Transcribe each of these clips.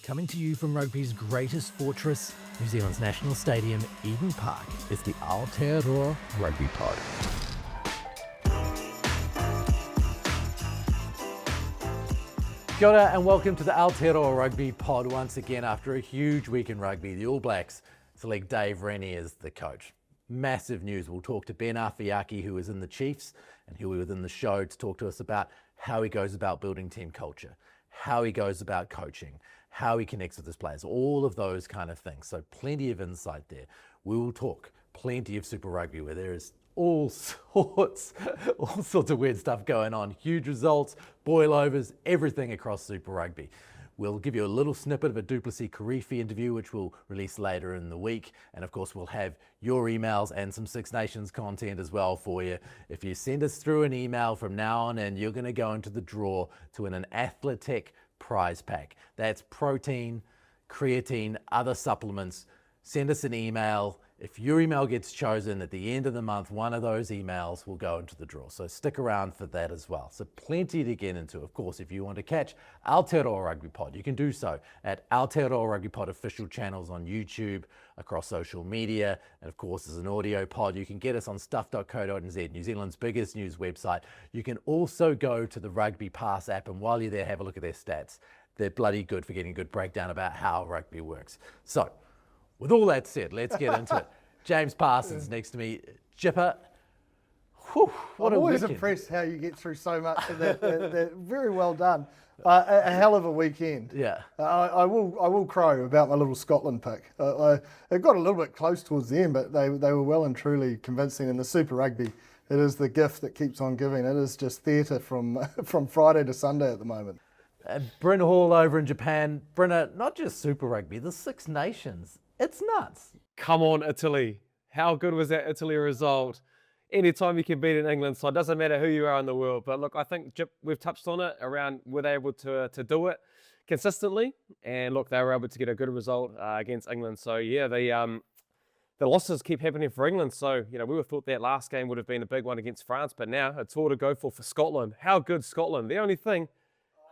Coming to you from rugby's greatest fortress, New Zealand's national stadium, Eden Park, is the Aotearoa Rugby Pod. Kia ora and welcome to the Aotearoa Rugby Pod once again after a huge week in rugby. The All Blacks select Dave Rennie as the coach. Massive news. We'll talk to Ben Afeaki, who is in the Chiefs, and he'll be within the show to talk to us about how he goes about building team culture, how he goes about coaching, how he connects with his players, all of those kind of things. So plenty of insight there. We will talk plenty of Super Rugby where there is all sorts of weird stuff going on. Huge results, boilovers, everything across Super Rugby. We'll give you a little snippet of a Du'Plessis Kirifi interview, which we'll release later in the week. And of course, we'll have your emails and some Six Nations content as well for you. If you send us through an email from now on in, you're going to go into the draw to win an Athletic prize pack. That's protein, creatine, other supplements. Send us an email. If your email gets chosen at the end of the month, one of those emails will go into the draw. So stick around for that as well. So plenty to get into. Of course, if you want to catch Aotearoa Rugby Pod, you can do so at Aotearoa Rugby Pod official channels on YouTube, across social media, and of course as an audio pod. You can get us on stuff.co.nz, New Zealand's biggest news website. You can also go to the Rugby Pass app, and while you're there, have a look at their stats. They're bloody good for getting a good breakdown about how rugby works. So, with all that said, let's get into it. James Parsons next to me. Jipper, whew, what I'm a always weekend. Impressed how you get through so much of that. They're very well done. A hell of a weekend. Yeah. I will crow about my little Scotland pick. It got a little bit close towards the end, but they were well and truly convincing. In the Super Rugby, it is the gift that keeps on giving. It is just theatre from Friday to Sunday at the moment. Bryn Hall over in Japan. Brynner, not just Super Rugby, the Six Nations. It's nuts. Come on, Italy. How good was that Italy result? Anytime you can beat an England side, doesn't matter who you are in the world. But look, I think Jip, we've touched on it around were they able to do it consistently? And look, they were able to get a good result against England. So yeah, the losses keep happening for England. So, you know, we would thought that last game would have been a big one against France, but now it's all to go for Scotland. How good Scotland? The only thing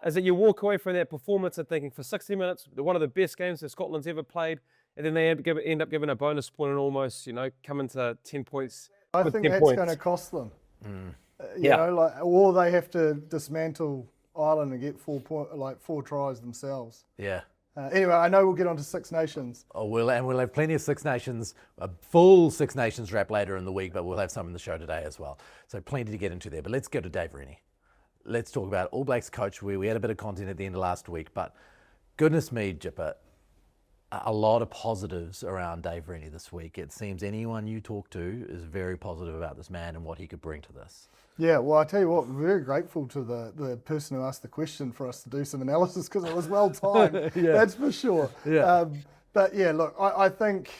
is that you walk away from that performance and thinking for 60 minutes, they're one of the best games that Scotland's ever played. And then they end up giving a bonus point and almost, you know, coming to 10 points. I think that's going to cost them. You know, or they have to dismantle Ireland and get 4 tries themselves. Yeah. Anyway, I know we'll get on to Six Nations. Oh, we'll have plenty of Six Nations, a full Six Nations wrap later in the week, but we'll have some in the show today as well. So plenty to get into there. But let's go to Dave Rennie. Let's talk about All Blacks coach. We had a bit of content at the end of last week, but goodness me, Jipper, a lot of positives around Dave Rennie this week. It seems anyone you talk to is very positive about this man and what he could bring to this. Yeah, well, I tell you what, very grateful to the person who asked the question for us to do some analysis because it was well timed. Yeah. That's for sure. Yeah. But yeah, look, I think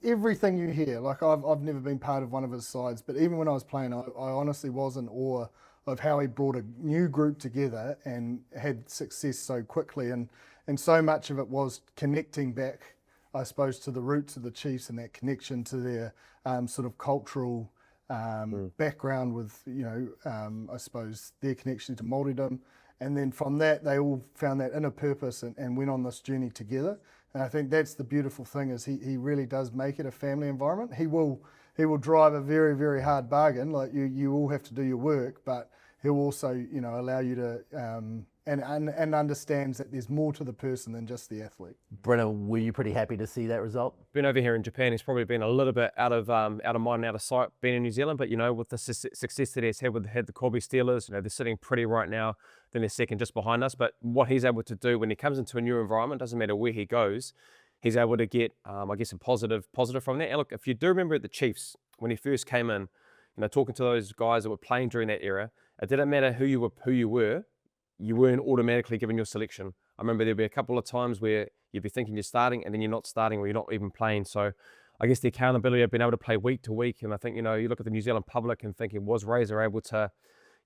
everything you hear, like I've never been part of one of his sides, but even when I was playing, I honestly was in awe of how he brought a new group together and had success so quickly. And so much of it was connecting back, I suppose, to the roots of the Chiefs and that connection to their sort of cultural background with, you know, I suppose their connection to Māoridom. And then from that, they all found that inner purpose and went on this journey together. And I think that's the beautiful thing is he really does make it a family environment. He will drive a very, very hard bargain. Like you all have to do your work, but he'll also, you know, allow you to and understands that there's more to the person than just the athlete. Brenner, were you pretty happy to see that result? Been over here in Japan, he's probably been a little bit out of mind and out of sight being in New Zealand, but you know, with the success that he's had the Kobe Steelers, you know, they're sitting pretty right now, then they're second just behind us. But what he's able to do when he comes into a new environment, doesn't matter where he goes, he's able to get, I guess, a positive from that. And look, if you do remember at the Chiefs, when he first came in, you know, talking to those guys that were playing during that era, it didn't matter who you were, you weren't automatically given your selection. I remember there'd be a couple of times where you'd be thinking you're starting and then you're not starting or you're not even playing. So I guess the accountability of being able to play week to week. And I think, you know, you look at the New Zealand public and thinking, was Razor able to,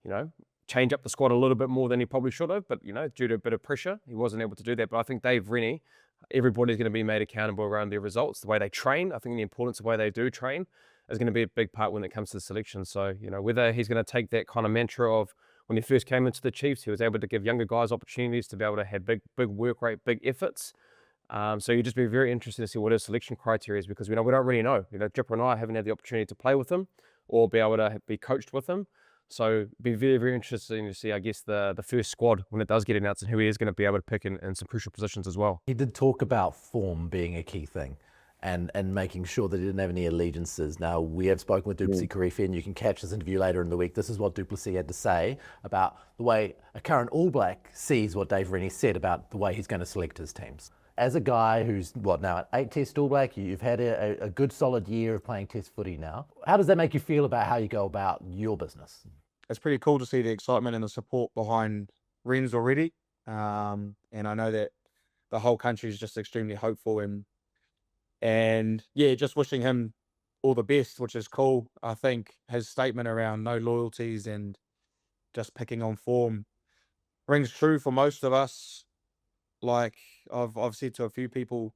you know, change up the squad a little bit more than he probably should have? But, you know, due to a bit of pressure, he wasn't able to do that. But I think Dave Rennie, everybody's going to be made accountable around their results, the way they train. I think the importance of the way they do train is going to be a big part when it comes to the selection. So, you know, whether he's going to take that kind of mantra of when he first came into the Chiefs, he was able to give younger guys opportunities to be able to have big work rate, big efforts. So you'd just be very interested to see what his selection criteria is, because we don't really know. Dripper and I haven't had the opportunity to play with him or be able to be coached with him. So it'd be very, very interesting to see, I guess, the first squad when it does get announced, and who he is going to be able to pick in some crucial positions as well. He did talk about form being a key thing and making sure that he didn't have any allegiances. Now, we have spoken with Dupy Kirifi, and you can catch this interview later in the week. This is what Du'Plessis had to say about the way a current All Black sees what Dave Rennie said about the way he's going to select his teams. As a guy who's, now, an 8-test All Black, you've had a good solid year of playing test footy now. How does that make you feel about how you go about your business? It's pretty cool to see the excitement and the support behind Renz already. And I know that the whole country is just extremely hopeful, and yeah, just wishing him all the best, which is cool. I think his statement around no loyalties and just picking on form rings true for most of us. Like I've said to a few people,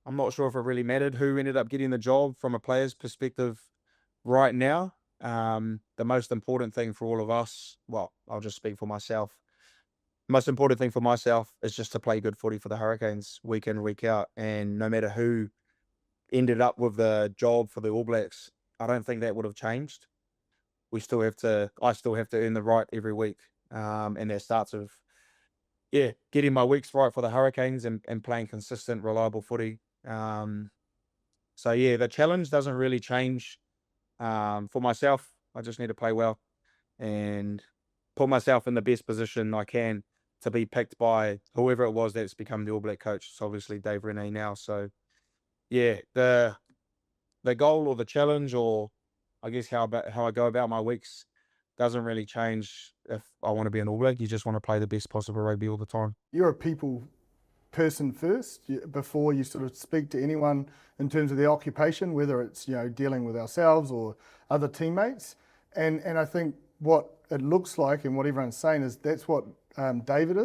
I'm not sure if it really mattered who ended up getting the job from a player's perspective right now. The most important thing for all of us, well, I'll just speak for myself. Most important thing for myself is just to play good footy for the Hurricanes week in, week out. And no matter who ended up with the job for the All Blacks, I don't think that would have changed. I still have to earn the right every week. And that starts with, getting my weeks right for the Hurricanes and playing consistent, reliable footy. So yeah, the challenge doesn't really change. For myself, I just need to play well and put myself in the best position I can to be picked by whoever it was that's become the All Black coach. It's obviously Dave Rennie now. So yeah, the goal or the challenge, or I guess how I go about my weeks, doesn't really change if I want to be an All Black. You just want to play the best possible rugby all the time. You're a people person first before you sort of speak to anyone in terms of the occupation, whether it's dealing with ourselves or other teammates. And I think what it looks like and what everyone's saying is that's what David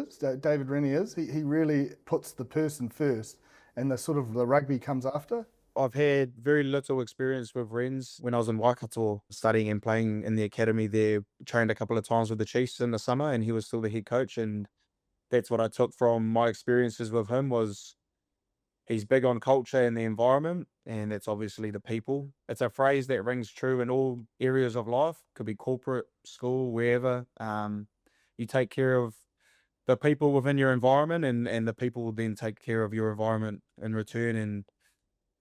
Rennie is. He really puts the person first, and the rugby comes after. I've had very little experience with Renz. When I was in Waikato studying and playing in the academy there, trained a couple of times with the Chiefs in the summer, and he was still the head coach. And that's what I took from my experiences with him, was he's big on culture and the environment, and that's obviously the people. It's a phrase that rings true in all areas of life. Could be corporate, school, wherever. You take care of the people within your environment, and the people will then take care of your environment in return. And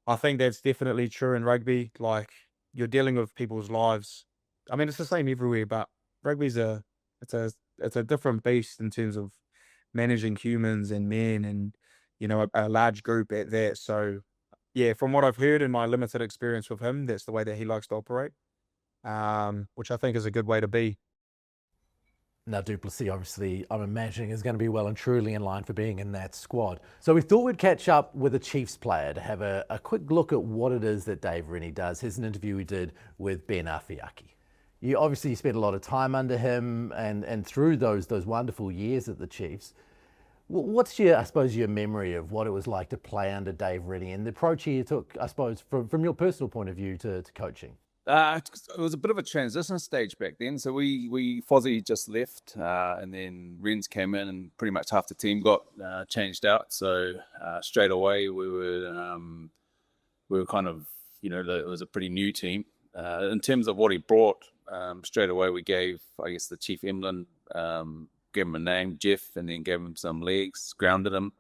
I think that's definitely true in rugby. Like, you're dealing with people's lives. I mean, it's the same everywhere, but rugby's it's a different beast in terms of managing humans and men, and a large group at that. So yeah, from what I've heard in my limited experience with him, that's the way that he likes to operate, which I think is a good way to be. Now, Du'Plessis, obviously, I'm imagining is going to be well and truly in line for being in that squad. So we thought we'd catch up with a Chiefs player to have a quick look at what it is that Dave Rennie does. Here's an interview we did with Ben Afeaki. You obviously spent a lot of time under him and through those wonderful years at the Chiefs. What's your memory of what it was like to play under Dave Rennie and the approach he took, I suppose, from your personal point of view to coaching? It was a bit of a transition stage back then. So Fozzie just left, and then Renz came in, and pretty much half the team got changed out. So straight away we were kind of, it was a pretty new team. In terms of what he brought, straight away we gave, I guess, the chief emblem, gave him a name, Jeff, and then gave him some legs, grounded him.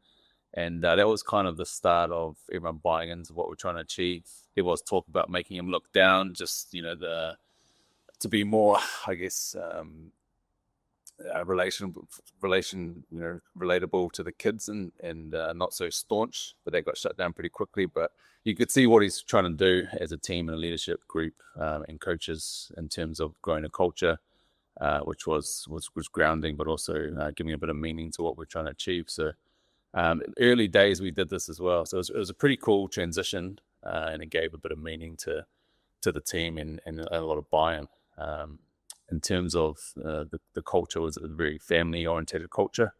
And that was kind of the start of everyone buying into what we're trying to achieve. There was talk about making him look down, just, to be more, I guess, relatable to the kids and not so staunch, but they got shut down pretty quickly. But you could see what he's trying to do as a team and a leadership group and coaches in terms of growing a culture, which was grounding, but also giving a bit of meaning to what we're trying to achieve. So early days we did this as well. So it was a pretty cool transition, and it gave a bit of meaning to the team and a lot of buy-in. In terms of the culture, was a very family-oriented culture.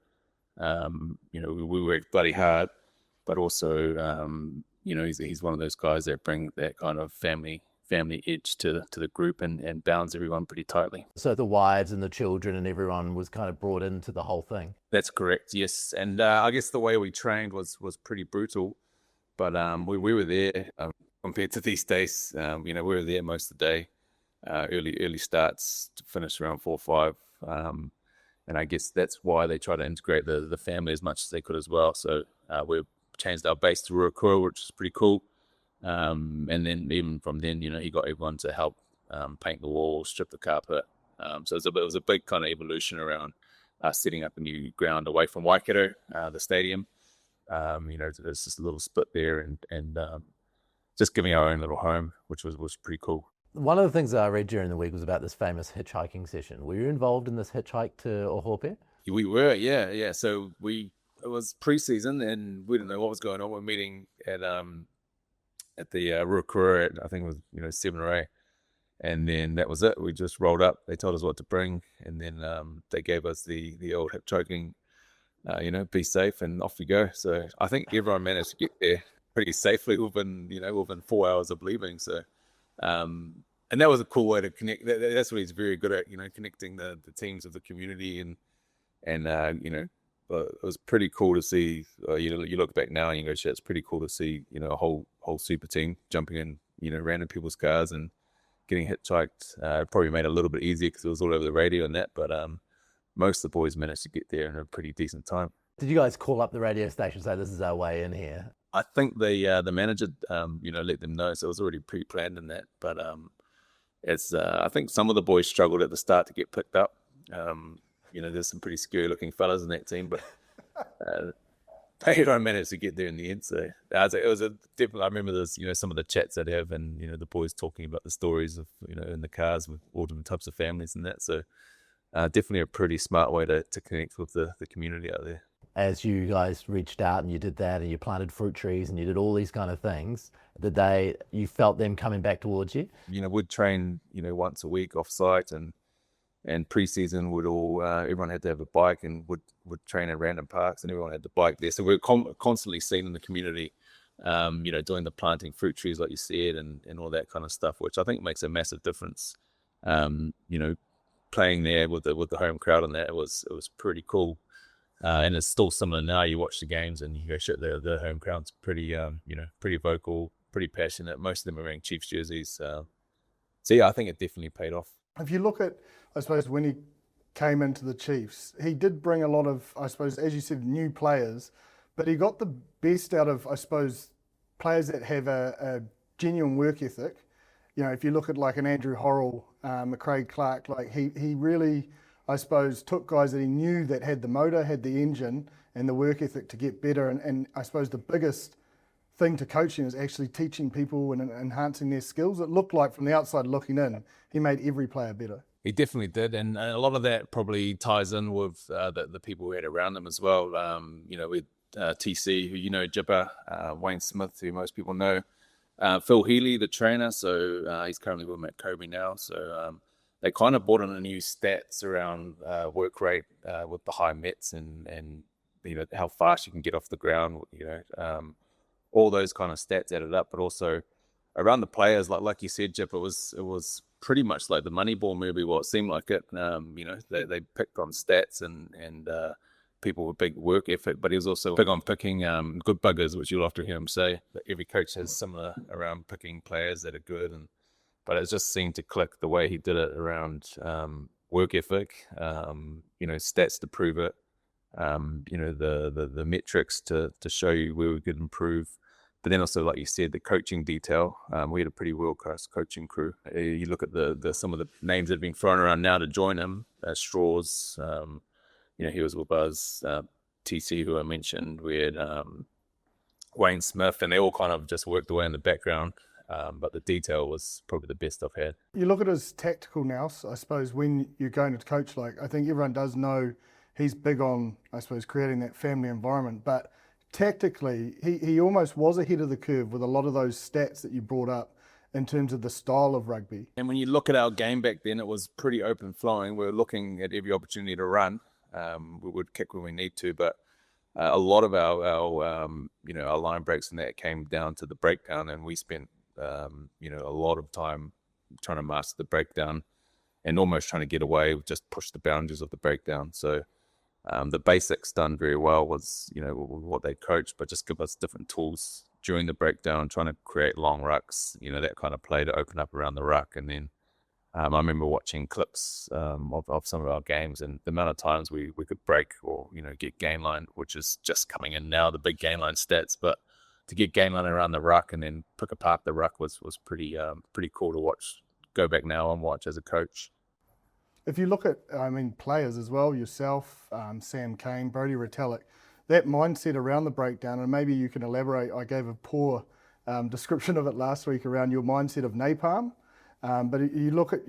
We worked bloody hard, but also, he's one of those guys that bring that kind of family family edge to the group and bounds everyone pretty tightly. So the wives and the children and everyone was kind of brought into the whole thing. That's correct, yes. And I guess the way we trained was pretty brutal, but we were there compared to these days. We were there most of the day, early starts to finish around 4 or 5. And I guess that's why they try to integrate the family as much as they could as well. So we changed our base to Ruakura, which is pretty cool. And then even from then, he got everyone to help paint the walls, strip the carpet. So it was a big kind of evolution around setting up a new ground away from Waikato, the stadium. There's just a little split there and just giving our own little home, which was pretty cool. One of the things that I read during the week was about this famous hitchhiking session. Were you involved in this hitchhike to Ohope? We were, yeah. So it was pre-season and we didn't know what was going on. We're meeting at the Ruakura at, I think it was 7 or 8, and then that was it. We just rolled up. They told us what to bring, and then they gave us the old hip choking. Be safe, and off we go. So I think everyone managed to get there pretty safely within 4 hours of leaving. So. And that was a cool way to connect. That's what he's very good at, connecting the teams of the community, and it was pretty cool to see. You look back now and you go, shit, it's pretty cool to see, a whole super team jumping in, random people's cars and getting hitchhiked. It probably made it a little bit easier because it was all over the radio and that, but most of the boys managed to get there in a pretty decent time. Did you guys call up the radio station and say, this is our way in here? I think the manager, let them know, so it was already pre-planned in that. But it's I think some of the boys struggled at the start to get picked up. There's some pretty scary-looking fellas in that team, but they managed to get there in the end. So it was definitely. I remember this, some of the chats I'd have, and the boys talking about the stories of in the cars with all different types of families and that. So definitely a pretty smart way to connect with the community out there. As you guys reached out and you did that and you planted fruit trees and you did all these kind of things, you felt them coming back towards you? We'd train, once a week off site, and pre-season would everyone had to have a bike and would train in random parks, and everyone had the bike there. So we were constantly seen in the community, doing the planting fruit trees like you said, and all that kind of stuff, which I think makes a massive difference. Playing there with the home crowd and that, it was pretty cool. And it's still similar now. You watch the games and you go, shit, the home crowd's pretty, pretty vocal, pretty passionate. Most of them are wearing Chiefs jerseys. So yeah, I think it definitely paid off. If you look at, I suppose, when he came into the Chiefs, he did bring a lot of, I suppose, as you said, new players, but he got the best out of, I suppose, players that have a genuine work ethic. If you look at like an Andrew Horrell, McCrae Clark, like he really, I suppose, took guys that he knew that had the motor, had the engine and the work ethic to get better. And I suppose the biggest thing to coaching is actually teaching people and enhancing their skills. It looked like from the outside looking in, he made every player better. He definitely did. And a lot of that probably ties in with the people we had around him as well. With TC, who Jipper, Wayne Smith, who most people know, Phil Healy, the trainer. So he's currently with Matt Kobe now. So they kind of brought in a new stats around work rate with the high mets and how fast you can get off the ground, all those kind of stats added up, but also around the players, like you said, Jip, it was pretty much like the Moneyball movie, what seemed like it. They picked on stats and people with big work effort, but he was also big on picking good buggers, which you'll often hear him say. That every coach has similar around picking players that are good, but it just seemed to click the way he did it around work ethic, stats to prove it, the metrics to show you where we could improve. But then also, like you said, the coaching detail. We had a pretty world-class coaching crew. You look at some of the names that have been thrown around now to join him. Straws, he was with us. TC, who I mentioned. We had Wayne Smith, and they all kind of just worked away in the background. But the detail was probably the best I've had. You look at his tactical now, I suppose, when you're going to coach, I think everyone does know he's big on, I suppose, creating that family environment. But tactically, he almost was ahead of the curve with a lot of those stats that you brought up in terms of the style of rugby. And when you look at our game back then, it was pretty open flowing. We were looking at every opportunity to run. We would kick when we need to, but a lot of our line breaks and that came down to the breakdown, and we spent a lot of time trying to master the breakdown and almost trying to get away, just push the boundaries of the breakdown. So the basics done very well was, what they coached, but just give us different tools during the breakdown, trying to create long rucks, that kind of play to open up around the ruck. And then I remember watching clips of some of our games, and the amount of times we could break or, get gain line, which is just coming in now, the big gain line stats. But to get gain line around the ruck and then pick apart the ruck was pretty cool to watch, go back now and watch as a coach. If you look at, players as well, yourself, Sam Cane, Brodie Retallick, that mindset around the breakdown, and maybe you can elaborate. I gave a poor description of it last week around your mindset of napalm, but you look at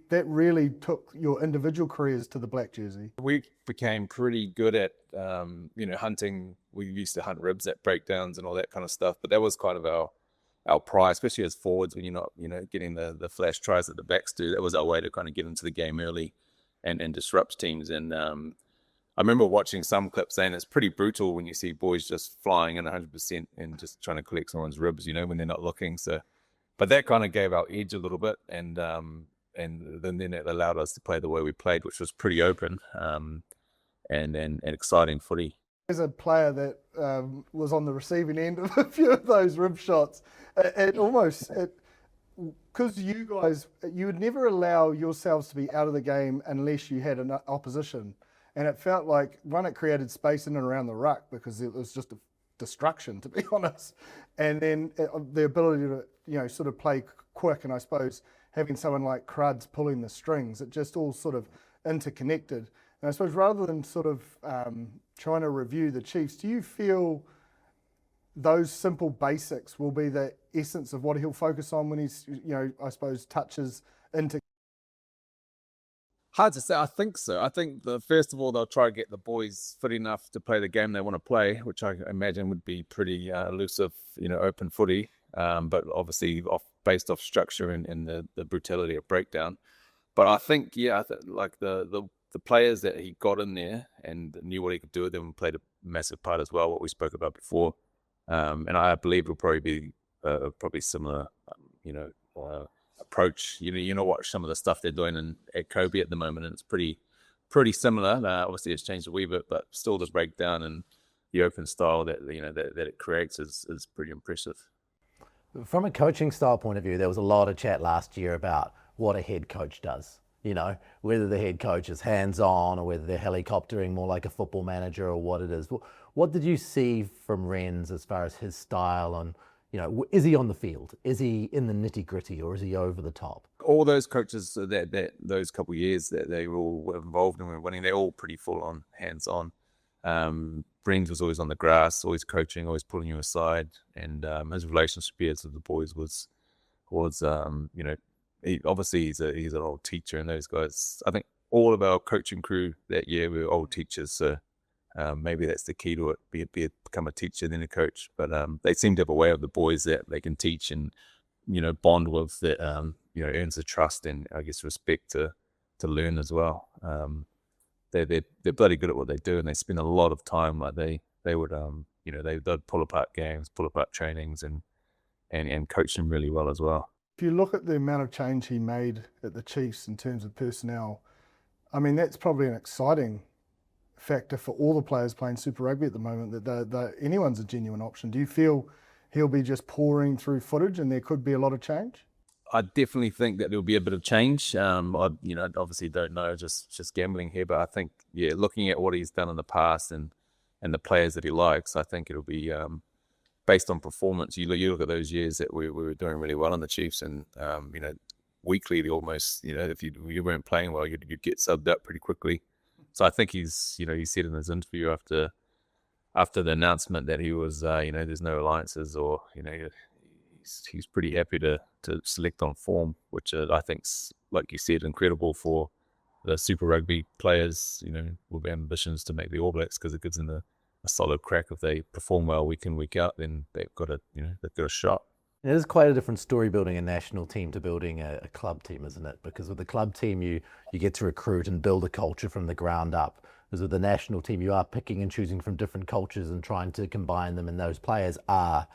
that really took your individual careers to the black jersey. We became pretty good at, hunting. We used to hunt ribs at breakdowns and all that kind of stuff, but that was kind of our pride, especially as forwards when you're not, getting the flash tries that the backs do. That was our way to kind of get into the game early and disrupt teams. And I remember watching some clips saying it's pretty brutal when you see boys just flying in 100% and just trying to collect someone's ribs, when they're not looking. So, but that kind of gave our edge a little bit, and then it allowed us to play the way we played, which was pretty open and exciting footy. As a player that was on the receiving end of a few of those rib shots, because you guys, you would never allow yourselves to be out of the game unless you had an opposition. And it felt like, one, it created space in and around the ruck because it was just a destruction, to be honest. And then the ability to, sort of play quick, and I suppose having someone like Cruds pulling the strings, it just all sort of interconnected. And I suppose rather than sort of trying to review the Chiefs, do you feel those simple basics will be the essence of what he'll focus on when he's, I suppose, touches into? Hard to say. I think so. I think first of all, they'll try to get the boys fit enough to play the game they want to play, which I imagine would be pretty elusive, open footy, but obviously based off structure and the brutality of breakdown. But I think, like the players that he got in there and knew what he could do with them played a massive part as well, what we spoke about before. And I believe it'll probably be probably similar, approach. Watch some of the stuff they're doing at Kobe at the moment, and it's pretty similar. Obviously, it's changed a wee bit, but still the breakdown and the open style that it creates is pretty impressive. From a coaching style point of view, there was a lot of chat last year about what a head coach does. Whether the head coach is hands-on or whether they're helicoptering more like a football manager or what it is. What did you see from Renz as far as his style and, is he on the field? Is he in the nitty-gritty or is he over the top? All those coaches that those couple of years that they were all involved and were winning, they're all pretty full-on, hands-on. Renz was always on the grass, always coaching, always pulling you aside. And his relationship with the boys was obviously he's an old teacher, and those guys, I think all of our coaching crew that year were old teachers, so maybe that's the key to it, become a teacher then a coach. But they seem to have a way of the boys that they can teach and bond with, that earns the trust and I guess respect to learn as well. They're bloody good at what they do, and they spend a lot of time, like they would they'd pull apart games, pull apart trainings, and coach them really well as well. If you look at the amount of change he made at the Chiefs in terms of personnel, that's probably an exciting factor for all the players playing Super Rugby at the moment, that anyone's a genuine option. Do you feel he'll be just pouring through footage and there could be a lot of change? I definitely think that there'll be a bit of change. I obviously don't know, just gambling here, but I think, looking at what he's done in the past and the players that he likes, I think it'll be based on performance. You look at those years that we were doing really well on the Chiefs, and weekly almost, if you weren't playing well, you'd get subbed up pretty quickly. So I think he said in his interview after the announcement that he was there's no alliances, or he's pretty happy to select on form, which I think's, like you said, incredible for the Super Rugby players, with ambitions to make the All Blacks, because it gives them a solid crack. If they perform well week in, week out, then they've got a shot. It is quite a different story building a national team to building a club team, isn't it? Because with the club team, you get to recruit and build a culture from the ground up. Because with the national team, you are picking and choosing from different cultures and trying to combine them, and those players are,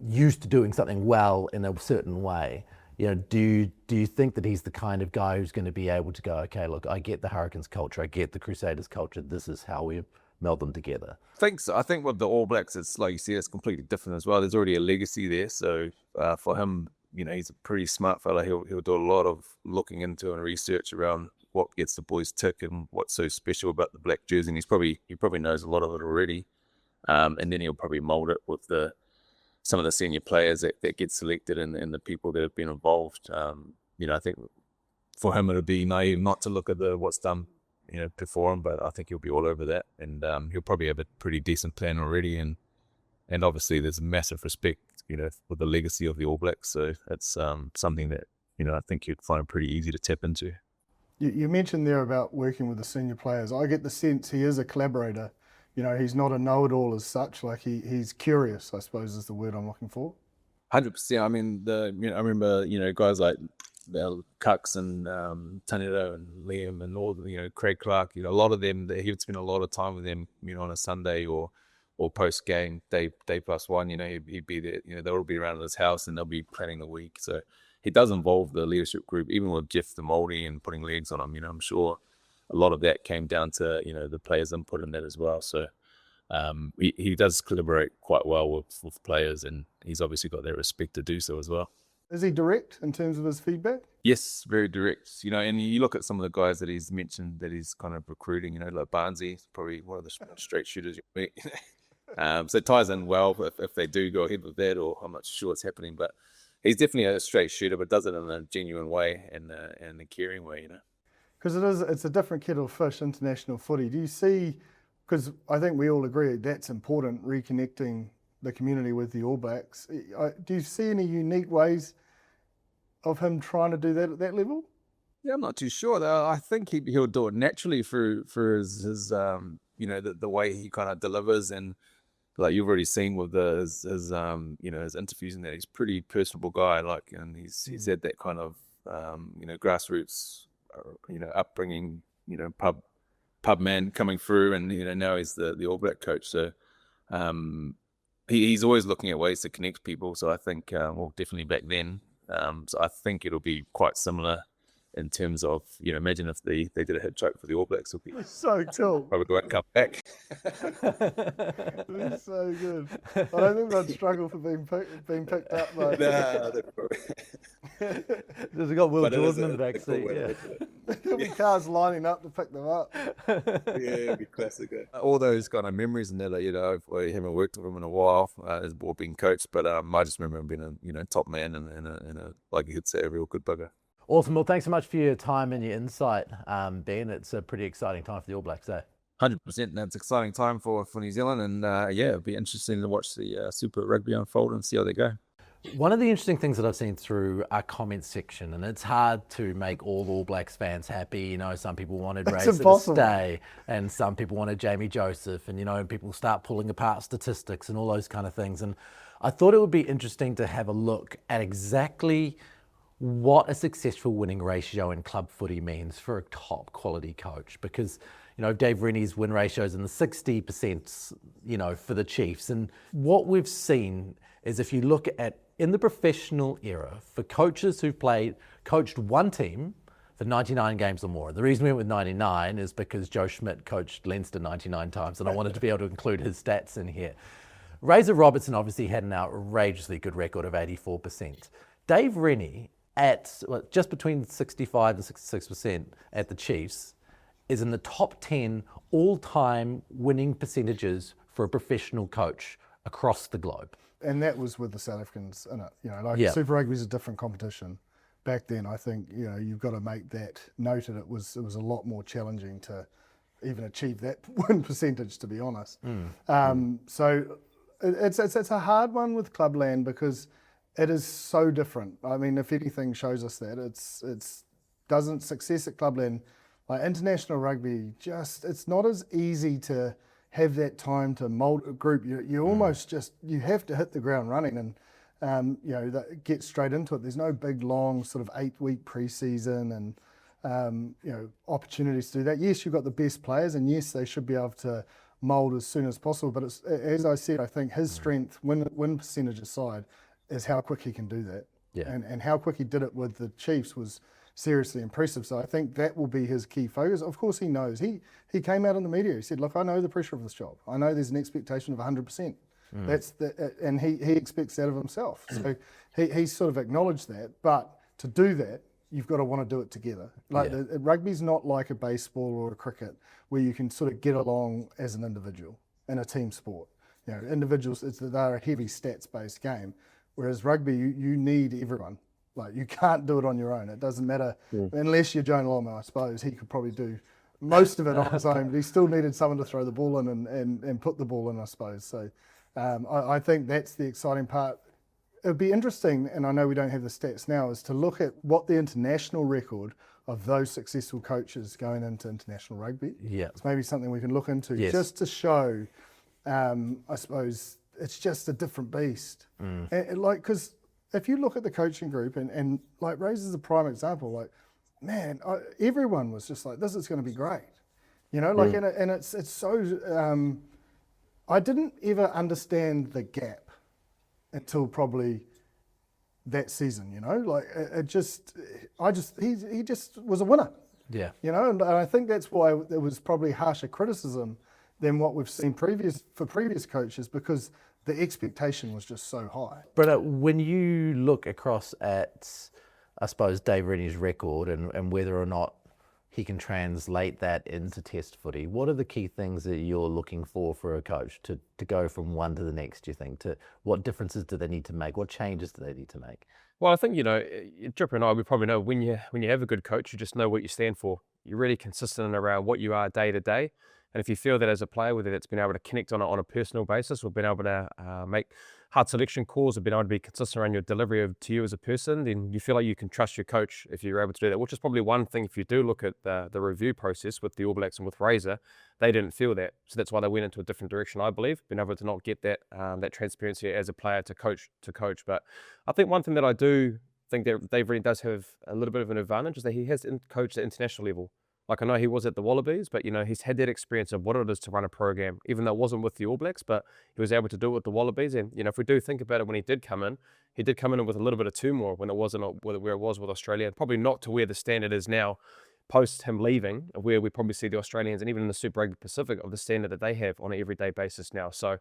used to doing something well in a certain way. Do you think that he's the kind of guy who's going to be able to go, okay, look, I get the Hurricanes culture, I get the Crusaders culture, this is how we meld them together? I think so. I think with the All Blacks, it's like you said, it's completely different as well. There's already a legacy there, so for him, he's a pretty smart fella. He'll do a lot of looking into and research around what gets the boys tick and what's so special about the black jersey. And he probably knows a lot of it already, and then he'll probably mold it with some of the senior players that get selected and the people that have been involved. I think for him it'll be naive not to look at what's done before him, but I think he'll be all over that, and he'll probably have a pretty decent plan already, and obviously there's a massive respect for the legacy of the All Blacks, so it's something that I think you'd find pretty easy to tap into. You mentioned there about working with the senior players. I get the sense he is a collaborator. He's not a know-it-all as such. Like he's curious, I suppose, is the word I'm looking for. 100%. I mean, I remember guys like Cucks and Tanedo and Liam and all Craig Clark. A lot of them, he would spend a lot of time with them. On a Sunday or post game day +1. He'd be there. They'll all be around his house and they'll be planning the week. So he does involve the leadership group, even with Jeff the Moldy and putting legs on him. I'm sure a lot of that came down to the players' input in that as well. So he does collaborate quite well with players, and he's obviously got that respect to do so as well. Is he direct in terms of his feedback? Yes, very direct. And you look at some of the guys that he's mentioned that he's kind of recruiting. Like Barnesy, probably one of the straight shooters you meet. So it ties in well if they do go ahead with that, or I'm not sure what's happening, but he's definitely a straight shooter, but does it in a genuine way and a caring way. Because it's a different kettle of fish, international footy. Do you see, because I think we all agree that's important, reconnecting the community with the All Blacks. Do you see any unique ways of him trying to do that at that level? Yeah, I'm not too sure though. I think he'll do it naturally through his the way he kind of delivers, and like you've already seen with his interviews and that, he's a pretty personable guy. And he's had that kind of grassroots upbringing, pub man coming through, and now he's the All Black coach. So he's always looking at ways to connect people. So I think definitely back then. So I think it'll be quite similar in terms of imagine if they did a hit choke for the All Blacks. It'll be so cool. Probably go out and come back. It's so good. I don't think I'd struggle for being picked up though. Nah, There's got Will Jordan in the back seat. There'll be cars lining up to pick them up. Yeah, it'd be classic. All those kind of memories and that, I haven't worked with him in a while as being coached, but I just remember him being a top man and a like you'd say, a real good bugger. Awesome. Well, thanks so much for your time and your insight, Ben. It's a pretty exciting time for the All Blacks, eh? 100%. That's exciting time for New Zealand, and it'll be interesting to watch the Super Rugby unfold and see how they go. One of the interesting things that I've seen through our comments section, and it's hard to make all Blacks fans happy. Some people wanted Razor to stay, and some people wanted Jamie Joseph, and people start pulling apart statistics and all those kind of things. And I thought it would be interesting to have a look at exactly what a successful winning ratio in club footy means for a top quality coach, because Dave Rennie's win ratio is in the 60%, for the Chiefs. And what we've seen is, if you look at in the professional era, for coaches who've coached one team for 99 games or more. The reason we went with 99 is because Joe Schmidt coached Leinster 99 times, and I wanted to be able to include his stats in here. Razor Robertson obviously had an outrageously good record of 84%. Dave Rennie, at just between 65 and 66% at the Chiefs, is in the top 10 all-time winning percentages for a professional coach across the globe. And that was with the South Africans in it. Super Rugby is a different competition. Back then, I think you've got to make that noted. It was a lot more challenging to even achieve that win percentage, to be honest. So it's a hard one with Clubland because it is so different. I mean, if anything shows us that, it's doesn't success at Clubland, like international rugby, it's not as easy to have that time to mold a group. You almost you have to hit the ground running and get straight into it. There's no big long sort of 8-week preseason and opportunities to do that. Yes, you've got the best players, and yes, they should be able to mould as soon as possible. But it's, as I said, I think his strength, win percentage aside, is how quick he can do that. Yeah. And how quick he did it with the Chiefs was seriously impressive. So I think that will be his key focus. Of course, he knows. He came out in the media. He said, "Look, I know the pressure of this job. I know there's an expectation of 100%. And he expects that of himself. So he sort of acknowledged that. But to do that, you've got to want to do it together. Like rugby's not like a baseball or a cricket where you can sort of get along as an individual in a team sport. You know, individuals, they're a heavy stats-based game. Whereas rugby, you need everyone. Like, you can't do it on your own. It doesn't matter, unless you're Joan Loma, I suppose. He could probably do most of it on his own, but he still needed someone to throw the ball in and put the ball in, I suppose. So I think that's the exciting part. It would be interesting, and I know we don't have the stats now, is to look at what the international record of those successful coaches going into international rugby. Yeah. It's maybe something we can look into just to show, I suppose, it's just a different beast. And, because if you look at the coaching group and like Ray's is a prime example, like, man, everyone was just like, this is going to be great. You know, like, and it's so, I didn't ever understand the gap until probably that season, you know, like he just was a winner. Yeah. You know, and I think that's why there was probably harsher criticism than what we've seen for previous coaches, because the expectation was just so high. But when you look across at, I suppose, Dave Rennie's record and whether or not he can translate that into test footy, what are the key things that you're looking for a coach to go from one to the next, do you think? To what differences do they need to make? What changes do they need to make? Well, I think, you know, Dripper and I, we probably know when you have a good coach, you just know what you stand for. You're really consistent around what you are day to day. And if you feel that as a player, whether it's been able to connect on a personal basis or been able to make hard selection calls or been able to be consistent around your delivery to you as a person, then you feel like you can trust your coach if you're able to do that, which is probably one thing. If you do look at the review process with the All Blacks and with Razor, they didn't feel that. So that's why they went into a different direction, I believe, being able to not get that that transparency as a player to coach. But I think one thing that I do think that Dave Rennie does have a little bit of an advantage is that he has coached at international level. Like, I know he was at the Wallabies, but, you know, he's had that experience of what it is to run a program, even though it wasn't with the All Blacks, but he was able to do it with the Wallabies. And, you know, if we do think about it, when he did come in with a little bit of turmoil when it wasn't where it was with Australia, and probably not to where the standard is now post him leaving, where we probably see the Australians and even in the Super Rugby Pacific of the standard that they have on an everyday basis now. So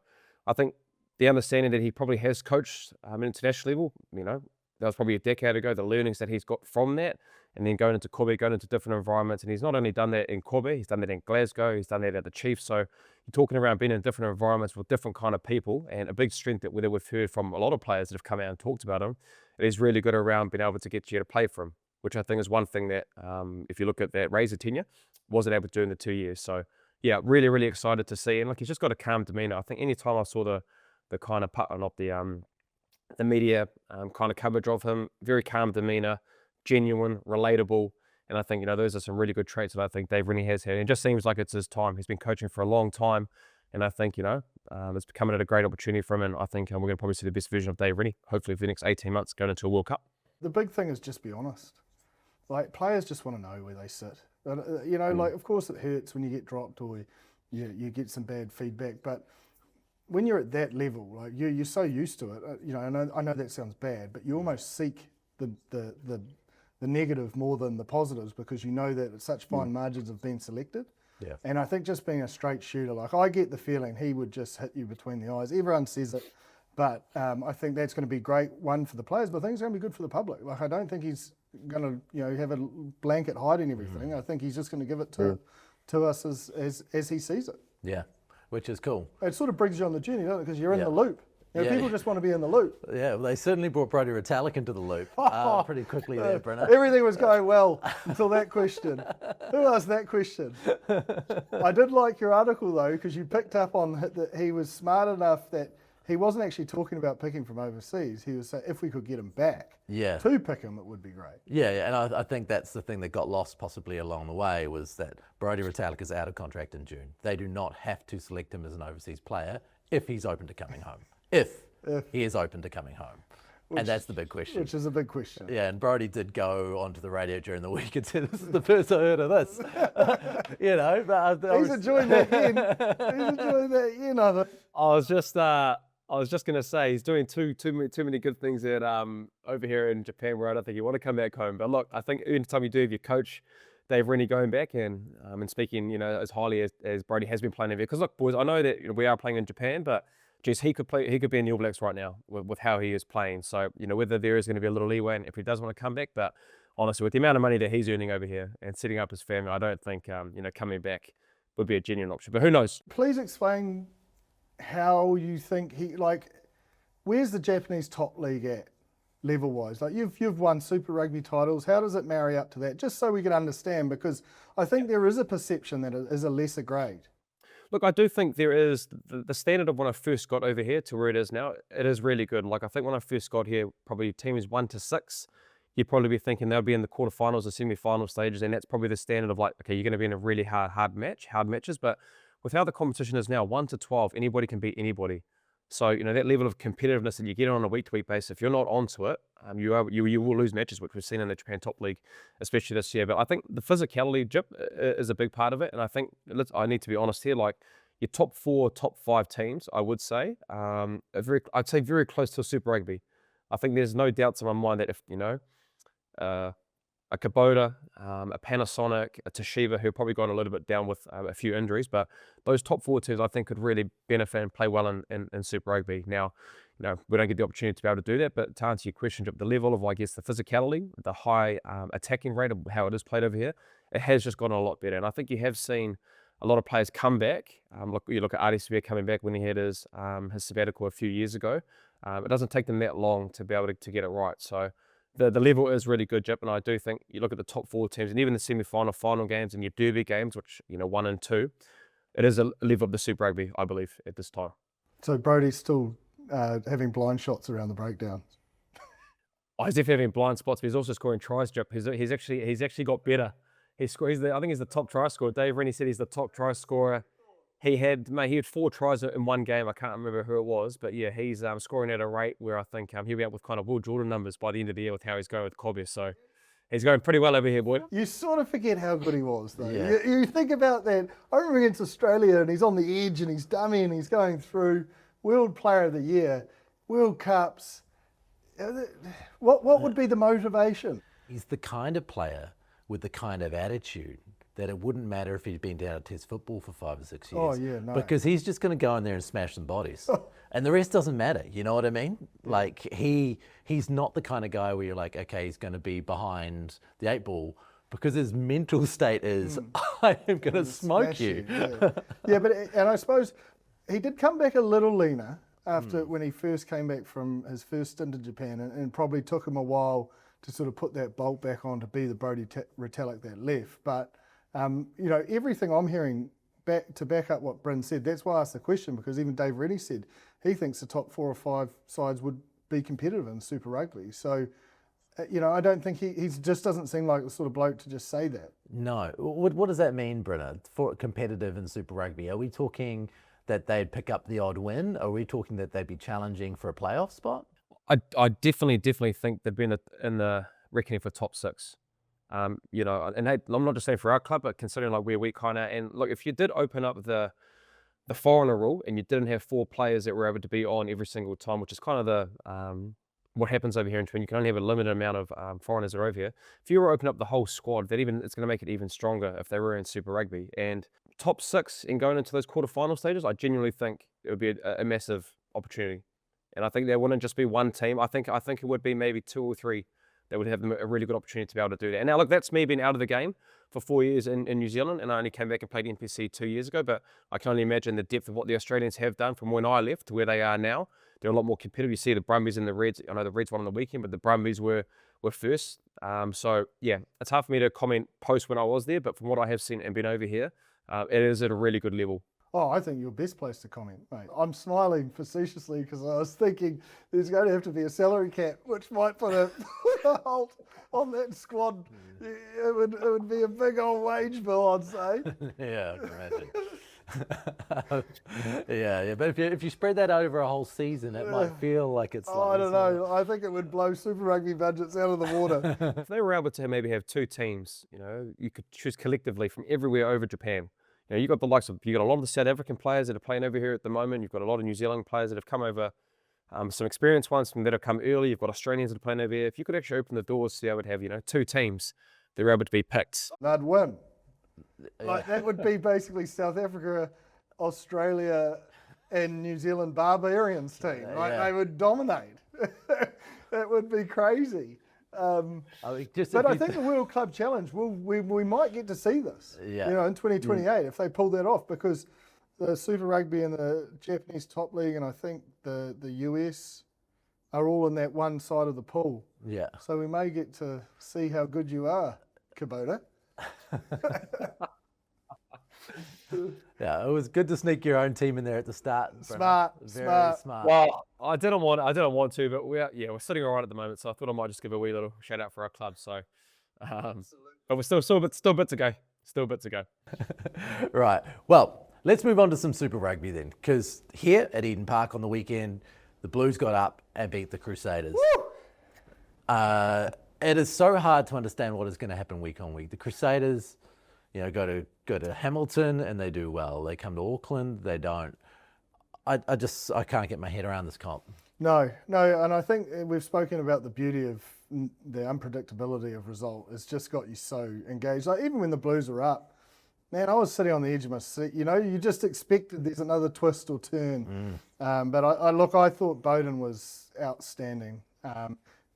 I think the understanding that he probably has coached at international level, you know, that was probably a decade ago, the learnings that he's got from that, and then going into Kobe, going into different environments. And he's not only done that in Kobe, he's done that in Glasgow, he's done that at the Chiefs. So you're talking around being in different environments with different kind of people, and a big strength that we've heard from a lot of players that have come out and talked about him, it is really good around being able to get you to play for him, which I think is one thing that, if you look at that Razor tenure, wasn't able to do in the 2 years. So yeah, really, really excited to see. And like, he's just got a calm demeanor. I think any time I saw the kind of pattern of the media kind of coverage of him, very calm demeanor, genuine, relatable. And I think, you know, those are some really good traits that I think Dave Rennie has had. And it just seems like it's his time. He's been coaching for a long time. And I think, you know, it's becoming a great opportunity for him. And I think we're going to probably see the best version of Dave Rennie, hopefully for the next 18 months going into a World Cup. The big thing is just be honest. Like, players just want to know where they sit. You know, like, of course it hurts when you get dropped or you get some bad feedback, but when you're at that level, like, you're so used to it. You know, I know that sounds bad, but you almost seek the negative more than the positives, because you know that it's such fine margins of being selected. Yeah. And I think just being a straight shooter, like, I get the feeling he would just hit you between the eyes. Everyone says it, but I think that's going to be great, one, for the players, but I think it's going to be good for the public. Like, I don't think he's going to, you know, have a blanket hiding everything. I think he's just going to give it to us as he sees it. Yeah, which is cool. It sort of brings you on the journey, doesn't it? Because you're in the loop. You know, people just want to be in the loop. Yeah, well, they certainly brought Brodie Retallick into the loop pretty quickly there, Brenner. Everything was going well until that question. Who asked that question? I did like your article, though, because you picked up on that he was smart enough that he wasn't actually talking about picking from overseas. He was saying if we could get him back to pick him, it would be great. Yeah, and I think that's the thing that got lost possibly along the way, was that Brodie Retallick is out of contract in June. They do not have to select him as an overseas player if he's open to coming home. If he is open to coming home. And that's the big question. Which is a big question. Yeah, and Brodie did go onto the radio during the week and said, "This is the first I heard of this." You know, but He's enjoying that yen. He's enjoying that yen, I think. I was just going to say he's doing too many good things at over here in Japan where I don't think you want to come back home. But look, I think anytime you do have your coach Dave Rennie going back and speaking, you know, as highly as Brodie has been playing over here. Because look, boys, I know that we are playing in Japan, but geez, he could be in the All Blacks right now with how he is playing. So, you know, whether there is going to be a little leeway and if he does want to come back, but honestly, with the amount of money that he's earning over here and setting up his family, I don't think, you know, coming back would be a genuine option. But who knows? Please explain how you think where's the Japanese top league at level-wise? Like you've won Super Rugby titles. How does it marry up to that? Just so we can understand, because I think there is a perception that it is a lesser grade. Look, I do think there is the standard of when I first got over here to where it is now, it is really good. Like I think when I first got here, probably teams 1 to 6, you'd probably be thinking they'll be in the quarterfinals or semi-final stages, and that's probably the standard of like, okay, you're going to be in a really hard matches. But with how the competition is now, 1 to 12, anybody can beat anybody. So, you know, that level of competitiveness that you get on a week-to-week basis, if you're not onto it, you will lose matches, which we've seen in the Japan Top League, especially this year. But I think the physicality, Jip, is a big part of it. And I think, I need to be honest here, like your top 4, top 5 teams, I would say, I'd say very close to a Super Rugby. I think there's no doubts in my mind that if, you know, a Kubota, a Panasonic, a Toshiba, who probably gone a little bit down with a few injuries, but those top 4 teams I think could really benefit and play well in Super Rugby. Now, you know, we don't get the opportunity to be able to do that, but to answer your question, the level of, I guess, the physicality, the high attacking rate of how it is played over here, it has just gotten a lot better. And I think you have seen a lot of players come back. You look at Aotearoa coming back when he had his sabbatical a few years ago. It doesn't take them that long to be able to get it right. So the level is really good, Jip, and I do think you look at the top 4 teams and even the semi-final, final games and your derby games, which, you know, 1 and 2, it is a level of the Super Rugby, I believe, at this time. So Brodie's still having blind shots around the breakdown. Oh, he's definitely having blind spots, but he's also scoring tries, Jip. He's actually got better. I think he's the top try scorer. Dave Rennie said he's the top try scorer. He had 4 tries in one game. I can't remember who it was, but yeah, he's scoring at a rate where I think he'll be out with kind of Will Jordan numbers by the end of the year with how he's going with Cobbia. So he's going pretty well over here, boy. You sort of forget how good he was, though. Yeah. You think about that. I remember against Australia, and he's on the edge, and he's dummy, and he's going through World Player of the Year, World Cups. What would be the motivation? He's the kind of player with the kind of attitude that it wouldn't matter if he'd been down to test football for 5 or 6 years. Oh, yeah, no. Because he's just going to go in there and smash some bodies. And the rest doesn't matter, you know what I mean? Like, he's not the kind of guy where you're like, okay, he's going to be behind the 8 ball, because his mental state is, I am going to smoke you. Yeah, and I suppose he did come back a little leaner after when he first came back from his first stint in Japan, and probably took him a while to sort of put that bolt back on to be the Brodie Retallick that left. But you know, everything I'm hearing to back up what Bryn said, that's why I asked the question, because even Dave Rennie said he thinks the top 4 or 5 sides would be competitive in Super Rugby. So, you know, I don't think he just doesn't seem like the sort of bloke to just say that. No. What does that mean, Brynner, for competitive in Super Rugby? Are we talking that they'd pick up the odd win? Are we talking that they'd be challenging for a playoff spot? I definitely think they'd be in the reckoning for top 6. You know, and I'm not just saying for our club, but considering like where we kind of, and look, if you did open up the foreigner rule and you didn't have 4 players that were able to be on every single time, which is kind of the what happens over here in Japan, you can only have a limited amount of foreigners that are over here. If you were to open up the whole squad, it's going to make it even stronger if they were in Super Rugby. And top 6 and going into those quarterfinal stages, I genuinely think it would be a massive opportunity. And I think there wouldn't just be one team. I think it would be maybe 2 or 3 that would have a really good opportunity to be able to do that. And now, look, that's me being out of the game for 4 years in New Zealand, and I only came back and played NPC 2 years ago, but I can only imagine the depth of what the Australians have done from when I left to where they are now. They're a lot more competitive. You see the Brumbies and the Reds. I know the Reds won on the weekend, but the Brumbies were first. So, yeah, it's hard for me to comment post when I was there, but from what I have seen and been over here, it is at a really good level. Oh, I think you're best placed to comment, mate. I'm smiling facetiously because I was thinking there's going to have to be a salary cap, which might put a halt on that squad. It would be a big old wage bill, I'd say. Yeah, I can imagine. Yeah, but if you spread that over a whole season, it might feel like it's. I don't know. I think it would blow Super Rugby budgets out of the water. If they were able to maybe have 2 teams, you could choose collectively from everywhere over Japan. You got the likes of, you got a lot of the South African players that are playing over here at the moment. You've got a lot of New Zealand players that have come over, some experienced ones that have come early. You've got Australians that are playing over here. If you could actually open the doors to be able to have, 2 teams that are able to be picked. They'd win. Like that would be basically South Africa, Australia, and New Zealand Barbarians team. They would dominate. That would be crazy. I think the World Club Challenge, we might get to see this. Yeah. In 2028 if they pull that off, because the Super Rugby and the Japanese Top League and I think the US are all in that one side of the pool. Yeah. So we may get to see how good you are, Kubota. Yeah, it was good to sneak your own team in there at the start. Smart. Well, I didn't want to, but we're sitting all right at the moment, so I thought I might just give a wee little shout out for our club. So, but we're still a bit to go. Still a bit to go. Right. Well, let's move on to some Super Rugby then, because here at Eden Park on the weekend, the Blues got up and beat the Crusaders. It is so hard to understand what is going to happen week on week. The Crusaders, go to Hamilton and they do well. They come to Auckland, they don't. I can't get my head around this comp. No, and I think we've spoken about the beauty of the unpredictability of result. It's just got you so engaged. Like even when the Blues were up, man, I was sitting on the edge of my seat. You just expected there's another twist or turn. But I thought Beauden was outstanding.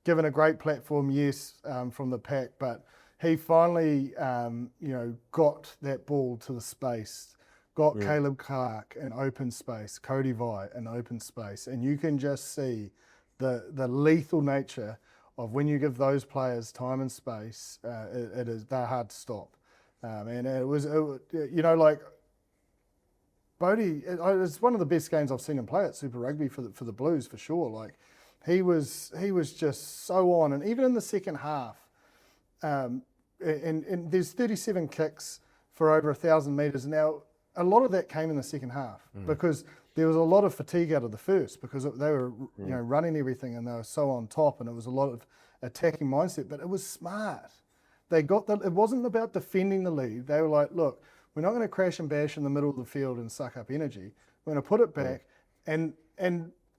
Given a great platform, yes, from the pack, but he finally, got that ball to the space, got Caleb Clark in open space, Cody Vai in open space, and you can just see the lethal nature of when you give those players time and space. They're hard to stop, and Brodie. It's one of the best games I've seen him play at Super Rugby for the Blues for sure. Like he was just so on, and even in the second half. And there's 37 kicks for over 1,000 metres. Now, a lot of that came in the second half because there was a lot of fatigue out of the first because they were running everything and they were so on top, and it was a lot of attacking mindset, but it was smart. It wasn't about defending the lead. They were like, look, we're not going to crash and bash in the middle of the field and suck up energy. We're going to put it back and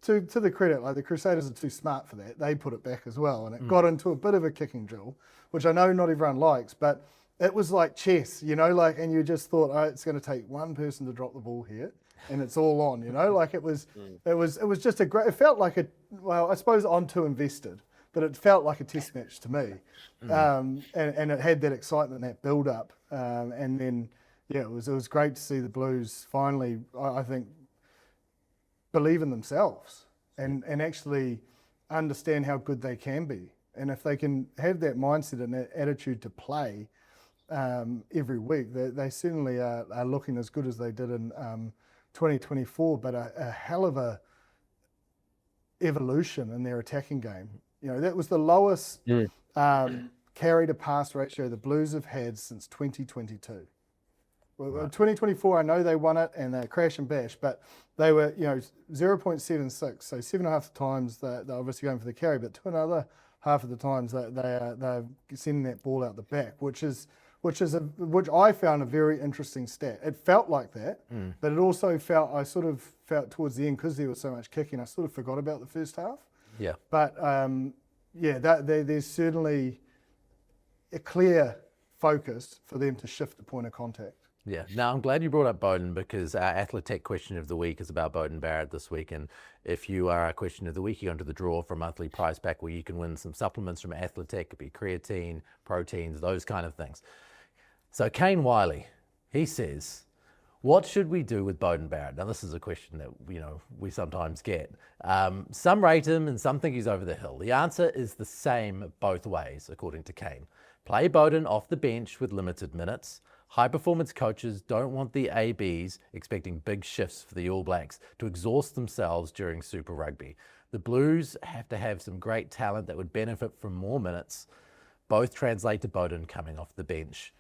to the credit, like the Crusaders are too smart for that. They put it back as well, and it got into a bit of a kicking drill, which I know not everyone likes, but it was like chess, and you just thought, it's going to take one person to drop the ball here, and it's all on, like it was just it felt like I suppose I'm too invested, but it felt like a test match to me, and it had that excitement, that build up, and then it was great to see the Blues finally, I think, believe in themselves and actually understand how good they can be. And if they can have that mindset and that attitude to play every week, they certainly are looking as good as they did in 2024, but a hell of a evolution in their attacking game. That was the lowest carry to pass ratio the Blues have had since 2022. Well, 2024, I know they won it and they crash and bash, but they were, 0.76, so 7.5 times they're obviously going for the carry, but 2.5 of the times they're sending that ball out the back, which I found a very interesting stat. It felt like that, but it also I sort of felt towards the end, because there was so much kicking, I sort of forgot about the first half. Yeah. But there's certainly a clear focus for them to shift the point of contact. Yeah. Now, I'm glad you brought up Beauden, because our Athletech question of the week is about Beauden Barrett this week. And if you are our question of the week, you go into the draw for a monthly prize pack where you can win some supplements from Athletech. It could be creatine, proteins, those kind of things. So Kane Wiley, he says, what should we do with Beauden Barrett? Now, this is a question that, we sometimes get. Some rate him and some think he's over the hill. The answer is the same both ways, according to Kane. Play Beauden off the bench with limited minutes. High-performance coaches don't want the ABs expecting big shifts for the All Blacks to exhaust themselves during Super Rugby. The Blues have to have some great talent that would benefit from more minutes. Both translate to Beauden coming off the bench.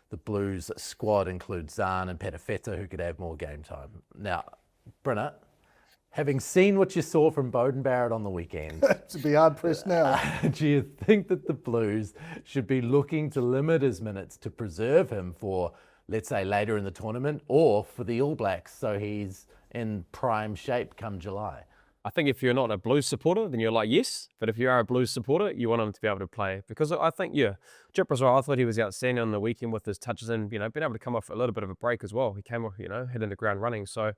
the Blues squad includes Zahn and Pasifika, who could have more game time. Now, Brenna, having seen what you saw from Beauden Barrett on the weekend, To be hard pressed now. do you think that the Blues should be looking to limit his minutes to preserve him for, let's say, later in the tournament, or for the All Blacks so he's in prime shape come July? I think if you're not a Blues supporter, then you're like, yes. But if you are a Blues supporter, you want him to be able to play. Because I think, Jip was right. I thought he was outstanding on the weekend with his touches and, being able to come off a little bit of a break as well. He came off, hitting the ground running. So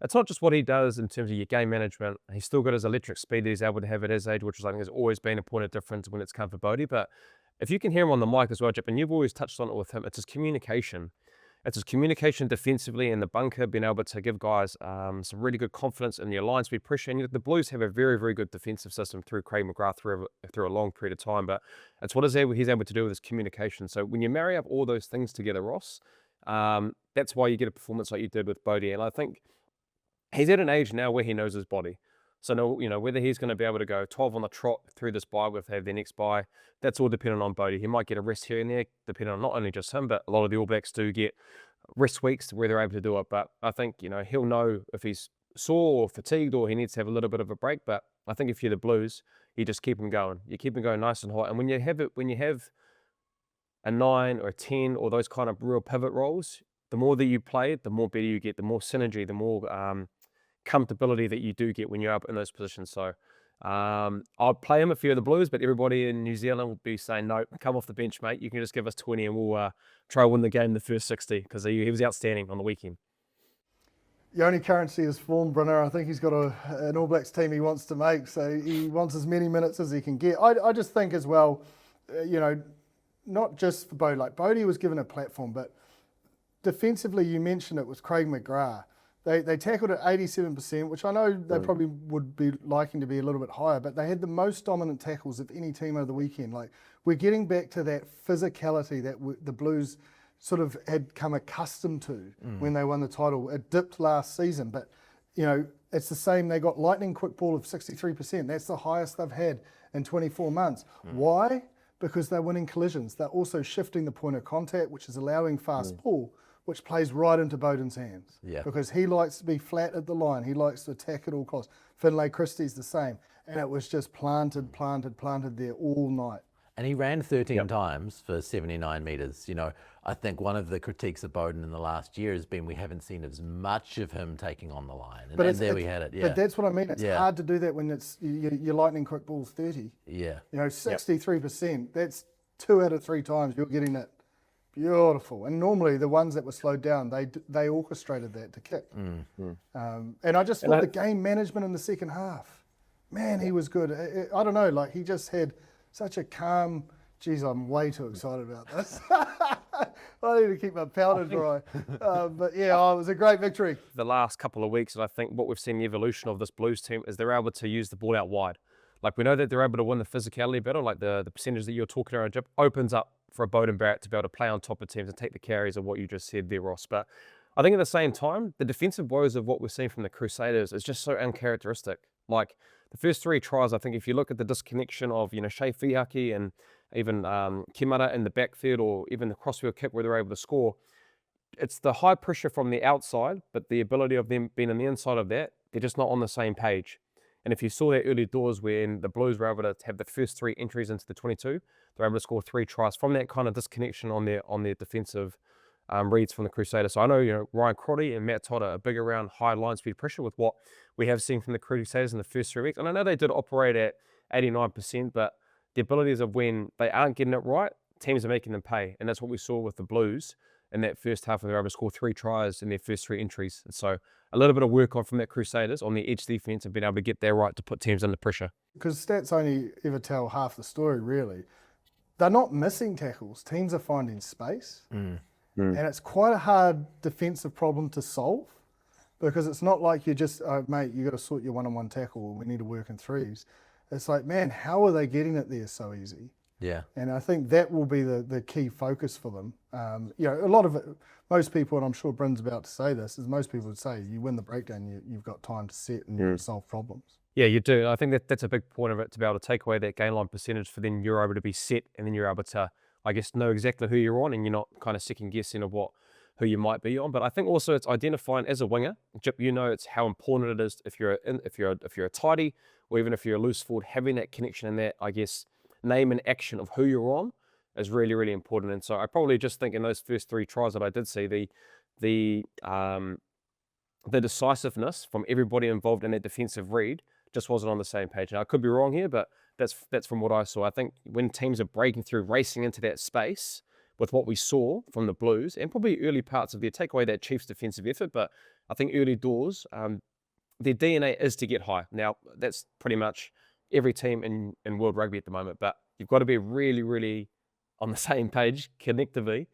it's not just what he does in terms of your game management. He's still got his electric speed that he's able to have at his age, which I think has always been a point of difference when it's come for Brodie. But if you can hear him on the mic as well, Jip, and you've always touched on it with him, it's his communication. It's his communication defensively in the bunker, being able to give guys some really good confidence in their line speed pressure. And the Blues have a very, very good defensive system through Craig McGrath through a long period of time. But it's what he's able to do with his communication. So when you marry up all those things together, Ross, that's why you get a performance like you did with Brodie. And I think he's at an age now where he knows his body. So, whether he's going to be able to go 12 on the trot through this bye, with their next bye, that's all dependent on Brodie. He might get a rest here and there, depending on not only just him, but a lot of the All Blacks do get rest weeks where they're able to do it. But I think, he'll know if he's sore or fatigued or he needs to have a little bit of a break. But I think if you're the Blues, you just keep him going. You keep him going nice and hot. And when you have a 9 or a 10 or those kind of real pivot roles, the more that you play it, the more better you get, the more synergy, the more comfortability that you do get when you're up in those positions. So I'll play him if you're the Blues, but everybody in New Zealand will be saying, no, come off the bench, mate. You can just give us 20 and we'll try to win the game the first 60, because he was outstanding on the weekend. The only currency is form, Brunner. I think he's got an All Blacks team he wants to make, so he wants as many minutes as he can get. I just think as well, not just for Brodie. Like, Brodie was given a platform, but defensively, you mentioned it with Craig McGrath. They tackled at 87%, which I know they probably would be liking to be a little bit higher, but they had the most dominant tackles of any team over the weekend. Like, we're getting back to that physicality that the Blues sort of had come accustomed to when they won the title. It dipped last season, but it's the same. They got lightning quick ball of 63%. That's the highest they've had in 24 months. Why? Because they're winning collisions. They're also shifting the point of contact, which is allowing fast ball, which plays right into Beauden's hands. Yeah. Because he likes to be flat at the line. He likes to attack at all costs. Finlay Christie's the same. And it was just planted there all night. And he ran 13 times for 79 metres. I think one of the critiques of Beauden in the last year has been we haven't seen as much of him taking on the line. And there we had it, yeah. But that's what I mean. It's hard to do that when it's your lightning quick ball's 30. Yeah. 63%, that's 2 out of 3 times you're getting that. Beautiful. And normally the ones that were slowed down, they orchestrated that to kick. And I just thought the game management in the second half, man, he was good. I don't know, like, he just had such a calm, geez, I'm way too excited about this. I need to keep my powder dry. But yeah, it was a great victory. The last couple of weeks, and I think what we've seen the evolution of this Blues team is they're able to use the ball out wide. Like, we know that they're able to win the physicality battle, like the percentage that you're talking about, Jip, opens up for a Beauden Barrett to be able to play on top of teams and take the carries of what you just said there, Ross. But I think at the same time, the defensive woes of what we're seeing from the Crusaders is just so uncharacteristic. Like, the first 3 tries, I think if you look at the disconnection of, Shea Fiaki and even Kimara in the backfield, or even the crossfield kick where they're able to score, it's the high pressure from the outside, but the ability of them being on the inside of that, they're just not on the same page. And if you saw that early doors when the Blues were able to have the first 3 entries into the 22, they're able to score 3 tries from that kind of disconnection on their defensive reads from the Crusaders. So I know, Ryan Crotty and Matt Todd are big around high line speed pressure with what we have seen from the Crusaders in the first 3 weeks. And I know they did operate at 89%, but the abilities of when they aren't getting it right, teams are making them pay. And that's what we saw with the Blues in that first half, when they were able to score 3 tries in their first 3 entries. And so a little bit of work on from that Crusaders on the edge defense and being able to get that right to put teams under pressure. Because stats only ever tell half the story, really. They're not missing tackles. Teams are finding space. And it's quite a hard defensive problem to solve, because it's not like you just, mate, you got to sort your one-on-one tackle, we need to work in threes. It's like, man, how are they getting it there so easy? Yeah. And I think that will be the key focus for them. A lot of it, most people, and I'm sure Bryn's about to say this, is most people would say you win the breakdown, you've got time to set and solve problems. Yeah, you do. I think that's a big point of it, to be able to take away that gain line percentage, for then you're able to be set, and then you're able to I guess, know exactly who you're on, and you're not kind of second guessing of who you might be on. But I think also it's identifying as a winger. Jip, it's how important it is if you're a tighty, or even if you're a loose forward, having that connection and that, I guess, name and action of who you're on is really, really important. And so I probably just think in those first 3 tries that I did see, the decisiveness from everybody involved in that defensive read just wasn't on the same page. Now I could be wrong here, but that's from what I saw. I think when teams are breaking through, racing into that space, with what we saw from the Blues, and probably early parts of their take away that Chiefs defensive effort, but I think early doors, their DNA is to get high. Now, that's pretty much every team in world rugby at the moment, but you've got to be really, really on the same page collectively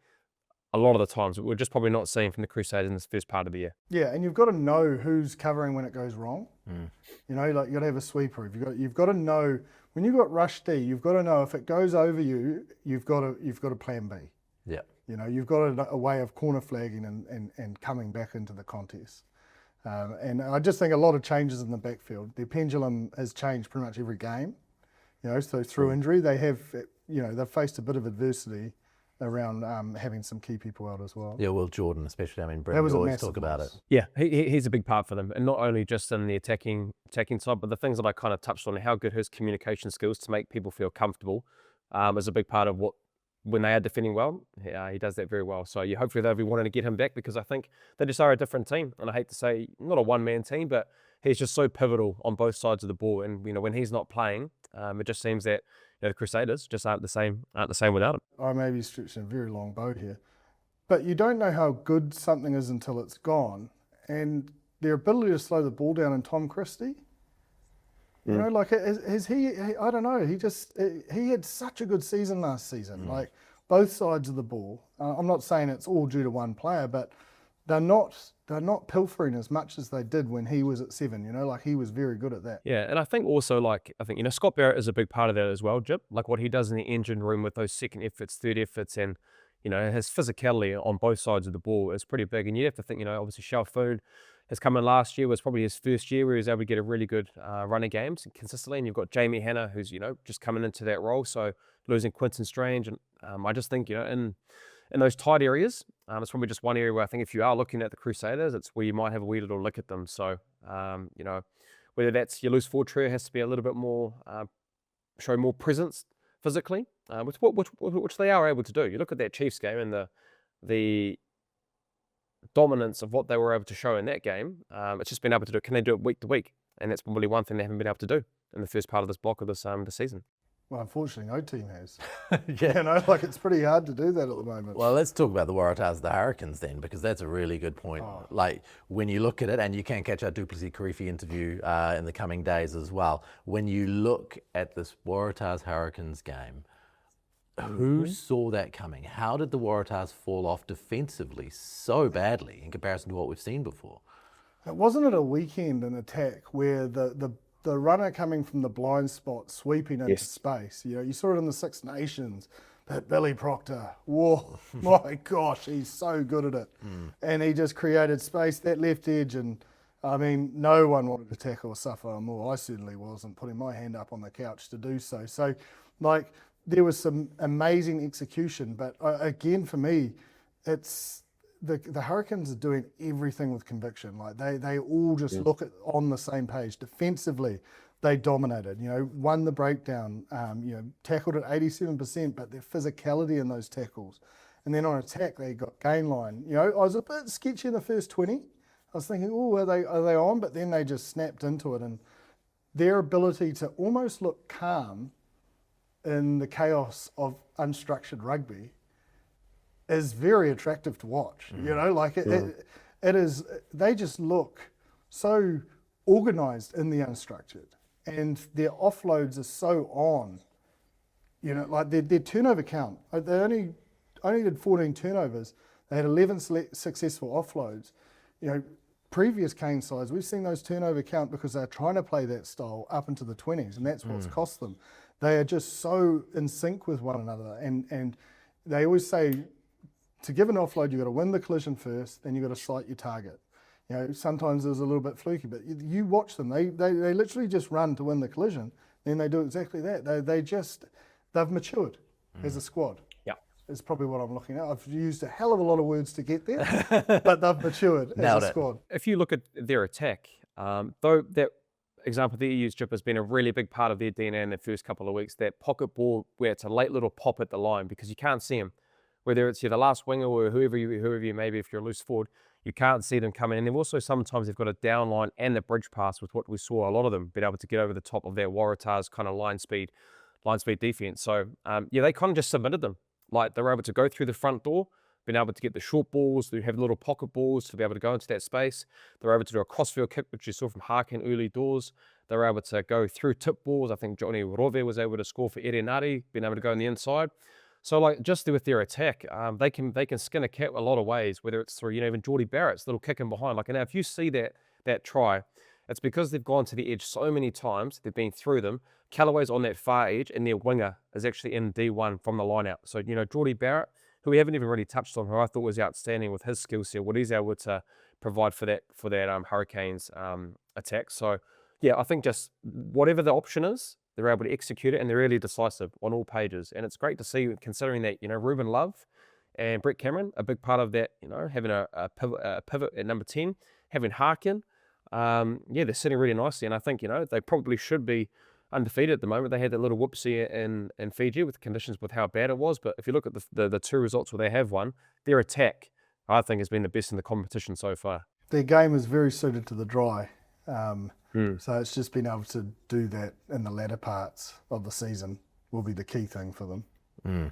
a lot of the times. We're just probably not seeing from the Crusaders in this first part of the year. Yeah, and you've got to know who's covering when it goes wrong. You know, like, you've got to have a sweeper. You've got to know when you've got rush D. You've got to know if it goes over you, you've got a plan B. Yeah. You know, you've got a way of corner flagging and coming back into the contest. And I just think a lot of changes in the backfield. The pendulum has changed pretty much every game. You know, so through injury, they've faced a bit of adversity around having some key people out as well. Yeah, Will Jordan especially. I mean, Brent, we always talk about it. Yeah, he's a big part for them, and not only just in the attacking side, but the things that I kind of touched on, how good his communication skills to make people feel comfortable is a big part of what, when they are defending well, he does that very well. So hopefully they'll be wanting to get him back, because I think they just are a different team. And I hate to say, not a one-man team, but he's just so pivotal on both sides of the ball. And when he's not playing, it just seems that the Crusaders just aren't the same without him. I may be stretching a very long boat here, but you don't know how good something is until it's gone. And their ability to slow the ball down in Tom Christie, you know, like, is he? I don't know. He had such a good season last season. Like, both sides of the ball. I'm not saying it's all due to one player, but they're not pilfering as much as they did when he was at 7. You know, like, he was very good at that. Yeah, and I think also, Scott Barrett is a big part of that as well, Jip. Like, what he does in the engine room with those second efforts, third efforts, and his physicality on both sides of the ball is pretty big. And you have to think, obviously Shalfood has come in last year, was probably his first year where he was able to get a really good run of games consistently. And you've got Jamie Hanna, who's, just coming into that role. So losing Quinton Strange. And I just think, in those tight areas, it's probably just one area where I think if you are looking at the Crusaders, it's where you might have a wee little look at them. So, whether that's your loose forward trio has to be a little bit more, show more presence physically, which they are able to do. You look at that Chiefs game and the dominance of what they were able to show in that game. It's just been able to do. Can they do it week to week? And that's probably one thing they haven't been able to do in the first part of this block of this season. Well, unfortunately, no team has. Yeah. It's pretty hard to do that at the moment. Well, let's talk about the Waratahs, the Hurricanes then, because that's a really good point. Like, when you look at it, and you can catch our Du'Plessis Kirifi interview in the coming days as well. When you look at this Waratahs Hurricanes game, who saw that coming? How did the Waratahs fall off defensively so badly in comparison to what we've seen before? Wasn't it a weekend in attack where the runner coming from the blind spot sweeping into space? You saw it in the Six Nations. But Billy Proctor, whoa, my gosh, he's so good at it. And he just created space, that left edge, and I mean, no one wanted to tackle Safa more. I certainly wasn't, putting my hand up on the couch to do so. So, like, there was some amazing execution, but again, for me, it's the Hurricanes are doing everything with conviction. Like, they all just look on the same page. Defensively, they dominated. Won the breakdown. Tackled at 87%, but their physicality in those tackles, and then on attack, they got gain line. I was a bit sketchy in the first 20. I was thinking, oh, are they on? But then they just snapped into it, and their ability to almost look calm in the chaos of unstructured rugby is very attractive to watch. It is. They just look so organised in the unstructured, and their offloads are so on. Like their turnover count. They only did 14 turnovers. They had 11 successful offloads. Previous Cane sides, we've seen those turnover count because they're trying to play that style up into the 20s, and that's what's cost them. They are just so in sync with one another, and they always say, to give an offload, you've got to win the collision first, then you've got to sight your target. Sometimes there's a little bit fluky, but you watch them. They literally just run to win the collision, then they do exactly that. They've matured as a squad. Yeah, is probably what I'm looking at. I've used a hell of a lot of words to get there, but they've matured as a squad. If you look at their attack, though that example that you used, Jip, has been a really big part of their DNA in the first couple of weeks, that pocket ball where it's a late little pop at the line because you can't see them. Whether it's the last winger or whoever you may be, if you're a loose forward, you can't see them coming. And they've also sometimes they've got a down line and the bridge pass with what we saw a lot of them being able to get over the top of their Waratahs kind of line speed defense. So they kind of just submitted them. Like they were able to go through the front door, been able to get the short balls, they have little pocket balls to be able to go into that space. They were able to do a crossfield kick, which you saw from Harkin early doors. They were able to go through tip balls. I think Johnny Rove was able to score for Erenari, being able to go on the inside. So like just with their attack, they can skin a cat a lot of ways, whether it's through, even Brodie Barrett's little kick in behind. Like, now if you see that try, it's because they've gone to the edge so many times, they've been through them. Callaway's on that far edge and their winger is actually in D1 from the line out. So, Brodie Barrett, who we haven't even really touched on, who I thought was outstanding with his skill set, what he's able to provide for that Hurricanes attack. So yeah, I think just whatever the option is, they're able to execute it and they're really decisive on all pages. And it's great to see, considering that, Ruben Love and Brett Cameron, a big part of that, having a pivot at number 10, having Harkin, they're sitting really nicely. And I think, they probably should be undefeated at the moment. They had that little whoopsie in Fiji with the conditions with how bad it was. But if you look at the two results where they have won, their attack, I think, has been the best in the competition so far. Their game is very suited to the dry. So it's just being able to do that in the latter parts of the season will be the key thing for them.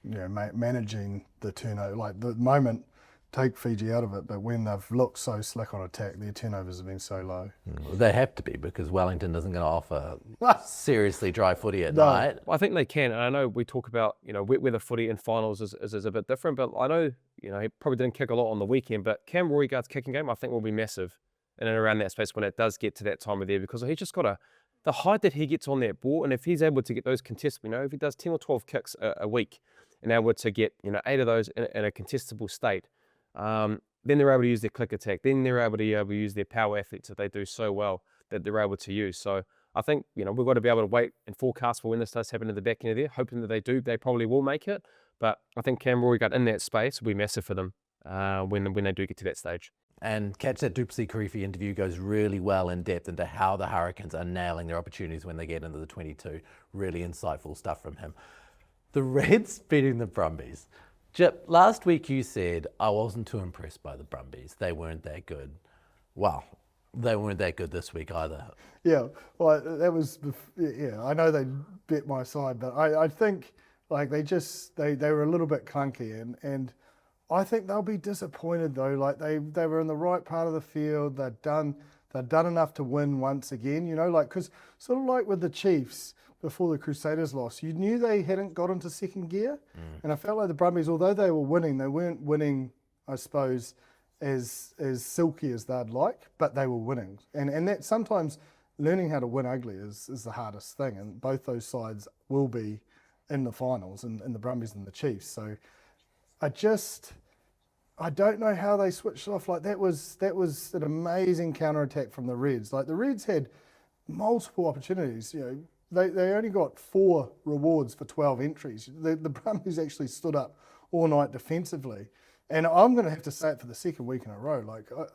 Managing the turnover. Like the moment, take Fiji out of it, but when they've looked so slick on attack, their turnovers have been so low. They have to be, because Wellington isn't going to offer seriously dry footy at night. I think they can. And I know we talk about, wet weather footy in finals is a bit different, but I know, he probably didn't kick a lot on the weekend, but Cam Roygaard's kicking game, I think, will be massive in and around that space when it does get to that time of the year, because he's just got the height that he gets on that ball, and if he's able to get those contests, if he does 10 or 12 kicks a week and able to get 8 of those in a contestable state, then they're able to use their click attack, then they're able to use their power athletes that they do so well that they're able to use. So I think we've got to be able to wait and forecast for when this does happen in the back end of there, hoping that they probably will make it. But I think Cam Roygaard in that space will be massive for them when they do get to that stage. And catch that Du'Plessis Kirifi interview, goes really well in depth into how the Hurricanes are nailing their opportunities when they get into the 22. Really insightful stuff from him. The Reds beating the Brumbies. Jip, last week you said I wasn't too impressed by the Brumbies. They weren't that good. Well, they weren't that good this week either. Yeah, well, that was, I know they bet my side, but I think like they were a little bit clunky, and I think they'll be disappointed though. Like they were in the right part of the field. They'd done enough to win once again. Because sort of like with the Chiefs before the Crusaders lost, you knew they hadn't got into second gear, and I felt like the Brumbies, although they were winning, they weren't winning, I suppose, as silky as they'd like, but they were winning. And that sometimes learning how to win ugly is the hardest thing, and both those sides will be in the finals, and the Brumbies and the Chiefs. So I don't know how they switched off. Like that was an amazing counter-attack from the Reds. Like the Reds had multiple opportunities. They only got 4 rewards for 12 entries. The Brumbies actually stood up all night defensively. And I'm going to have to say it for the second week in a row.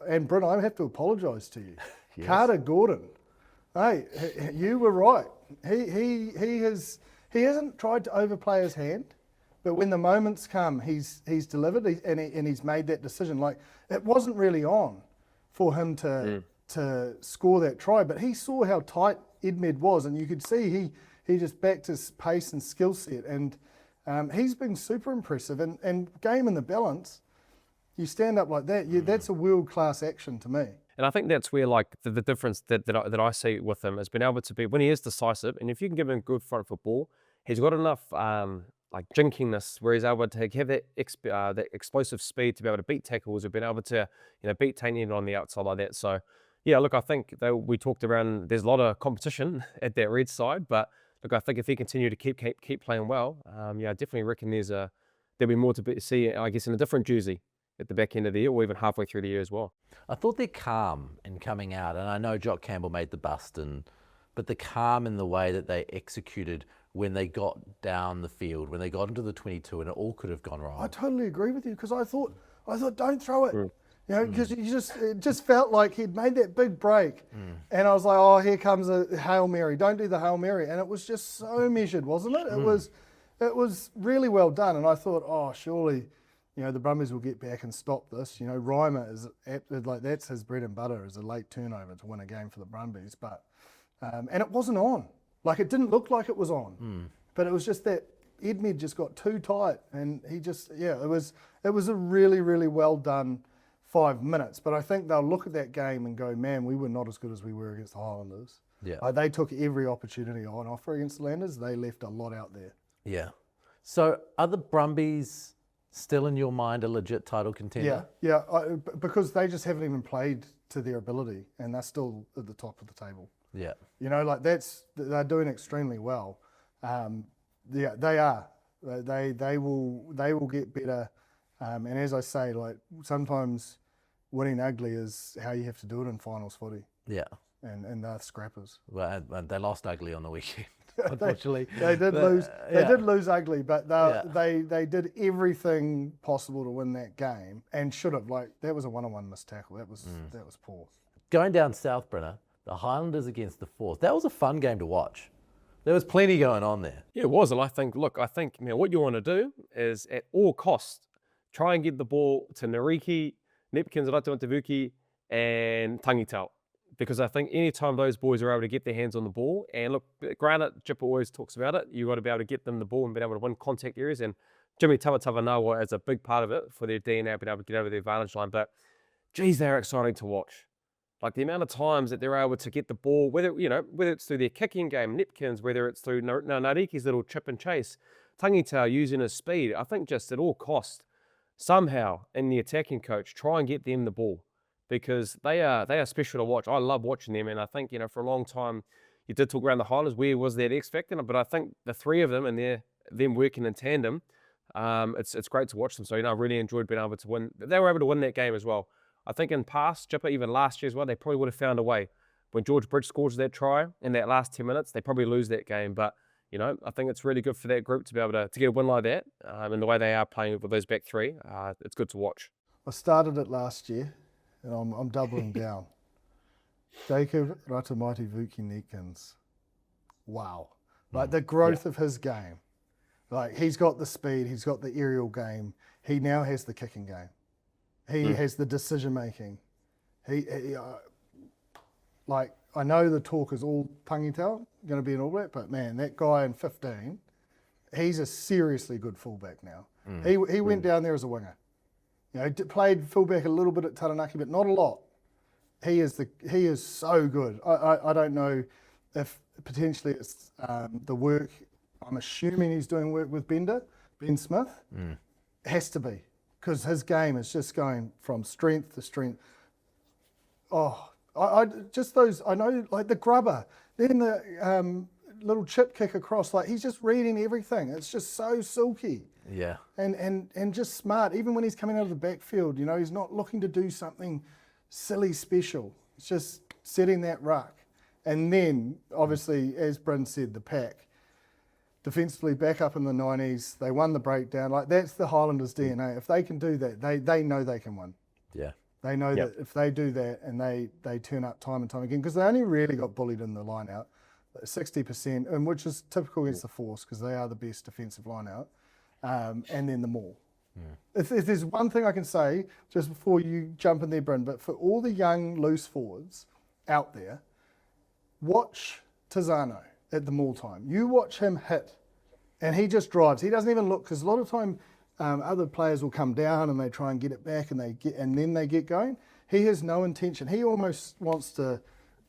And Bryn, I have to apologise to you. Yes. Carter Gordon, hey, you were right. He hasn't tried to overplay his hand. But when the moments come, he's delivered and he's made that decision. Like it wasn't really on for him to score that try, but he saw how tight Edmed was, and you could see he just backed his pace and skill set, and he's been super impressive. And game in the balance, you stand up like that, that's a world class action to me. And I think that's where the difference that I see with him has been able to be when he is decisive, and if you can give him good front foot ball, he's got enough. Jinkiness, where he's able to have that explosive speed to be able to beat tackles, or been able to beat Tainted on the outside like that. So yeah, look, I think we talked around. There's a lot of competition at that Red side, but look, I think if he continue to keep playing well, I definitely reckon there'll be more to see. I guess in a different jersey at the back end of the year, or even halfway through the year as well. I thought they're calm in coming out, and I know Jock Campbell made the bust, but the calm in the way that they executed when they got down the field, when they got into the 22, and it all could have gone wrong. I totally agree with you, because I thought don't throw it. You know, because it just felt like he'd made that big break, and I was like, oh, here comes a Hail Mary. Don't do the Hail Mary, and it was just so measured, wasn't it? It was really well done, and I thought, oh, surely, you know, the Brumbies will get back and stop this. You know, Reimer is like, that's his bread and butter, is a late turnover to win a game for the Brumbies, but and it wasn't on. Like, it didn't look like it was on, but it was just that Edmed just got too tight, and he just, it was a really, really well done 5 minutes. But I think they'll look at that game and go, man, we were not as good as we were against the Highlanders. Yeah. They took every opportunity on offer against the Highlanders. They left a lot out there. Yeah. So are the Brumbies still in your mind a legit title contender? Yeah, because they just haven't even played to their ability, and they're still at the top of the table. Yeah. You know, like they're doing extremely well. Yeah, they are. They will get better. And as I say, like, sometimes winning ugly is how you have to do it in finals footy. Yeah. And they're scrappers. Well, and they lost ugly on the weekend, unfortunately. They did lose. They yeah. did lose ugly, but they did everything possible to win that game, and should have. Like, that was a one-on-one missed tackle. That was poor. Going down South, Brenner, the Highlanders against the Force. That was a fun game to watch. There was plenty going on there. Yeah, it was. And I think what you want to do is, at all costs, try and get the ball to Nariki, Nipkins, Ratuantavuki, and Tangitau. Because I think anytime those boys are able to get their hands on the ball, and look, granted, Jipper always talks about it, you've got to be able to get them the ball and be able to win contact areas. And Jimmy Tavatavanawa is a big part of it for their DNA, being able to get over their advantage line. But, geez, they're exciting to watch. Like, the amount of times that they're able to get the ball, whether it's through their kicking game, Nipkins, whether it's through Nariki's little chip and chase, Tangitau using his speed, I think just at all costs, somehow in the attacking coach, try and get them the ball, because they are special to watch. I love watching them, and I think, you know, for a long time, you did talk around the Highlanders, where was that X factor? But I think the three of them and them working in tandem, it's great to watch them. So, you know, I really enjoyed being able to win. They were able to win that game as well. I think in past, Jipper, even last year as well, they probably would have found a way. When George Bridge scores that try in that last 10 minutes, they probably lose that game. But, you know, I think it's really good for that group to be able to get a win like that. And the way they are playing with those back three, it's good to watch. I started it last year, and I'm doubling down. Jacob Ratumaiti Neekins. Wow. Like, the growth of his game. Like, he's got the speed, he's got the aerial game. He now has the kicking game. He has the decision making. Like, I know the talk is all Tangitau going to be an All Black, but man, that guy in 15, he's a seriously good fullback now. He went down there as a winger. You know, played fullback a little bit at Taranaki, but not a lot. He is so good. I don't know if potentially it's the work. I'm assuming he's doing work with Ben Smith. Has to be, because his game is just going from strength to strength. Oh, I just those, I know, like the grubber, then the little chip kick across, like, he's just reading everything. It's just so silky. Yeah. And just smart. Even when he's coming out of the backfield, you know, he's not looking to do something silly special. It's just setting that ruck. And then, obviously, as Bryn said, the pack. Defensively back up in the 90s, they won the breakdown. Like, that's the Highlanders' DNA. If they can do that, they know they can win. Yeah. They know that if they do that and they turn up time and time again, because they only really got bullied in the line out, 60%, and which is typical against the Force, because they are the best defensive line out, and then the maul. If there's one thing I can say, just before you jump in there, Bryn, but for all the young loose forwards out there, watch Tizano at the maul time. You watch him hit, and he just drives. He doesn't even look, because a lot of time other players will come down and they try and get it back, and then they get going. He has no intention. He almost wants to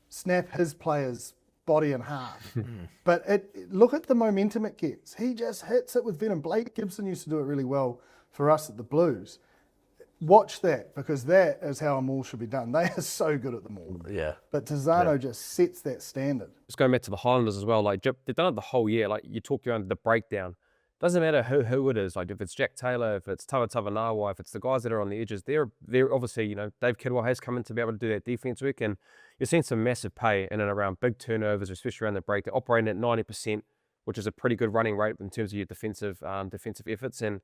snap his player's body in half. But look at the momentum it gets. He just hits it with venom. Blake Gibson used to do it really well for us at the Blues. Watch that, because that is how a maul should be done. They are so good at the maul. Yeah. But Tizano just sets that standard. Just going back to the Highlanders as well, like, they've done it the whole year. Like, you talked around the breakdown. Doesn't matter who it is. Like, if it's Jack Taylor, if it's Tavatavanawa, if it's the guys that are on the edges, they're obviously, you know, Dave Kidwell has come in to be able to do that defense work, and you're seeing some massive pay in and around big turnovers, especially around the break. They're operating at 90%, which is a pretty good running rate in terms of your defensive efforts. And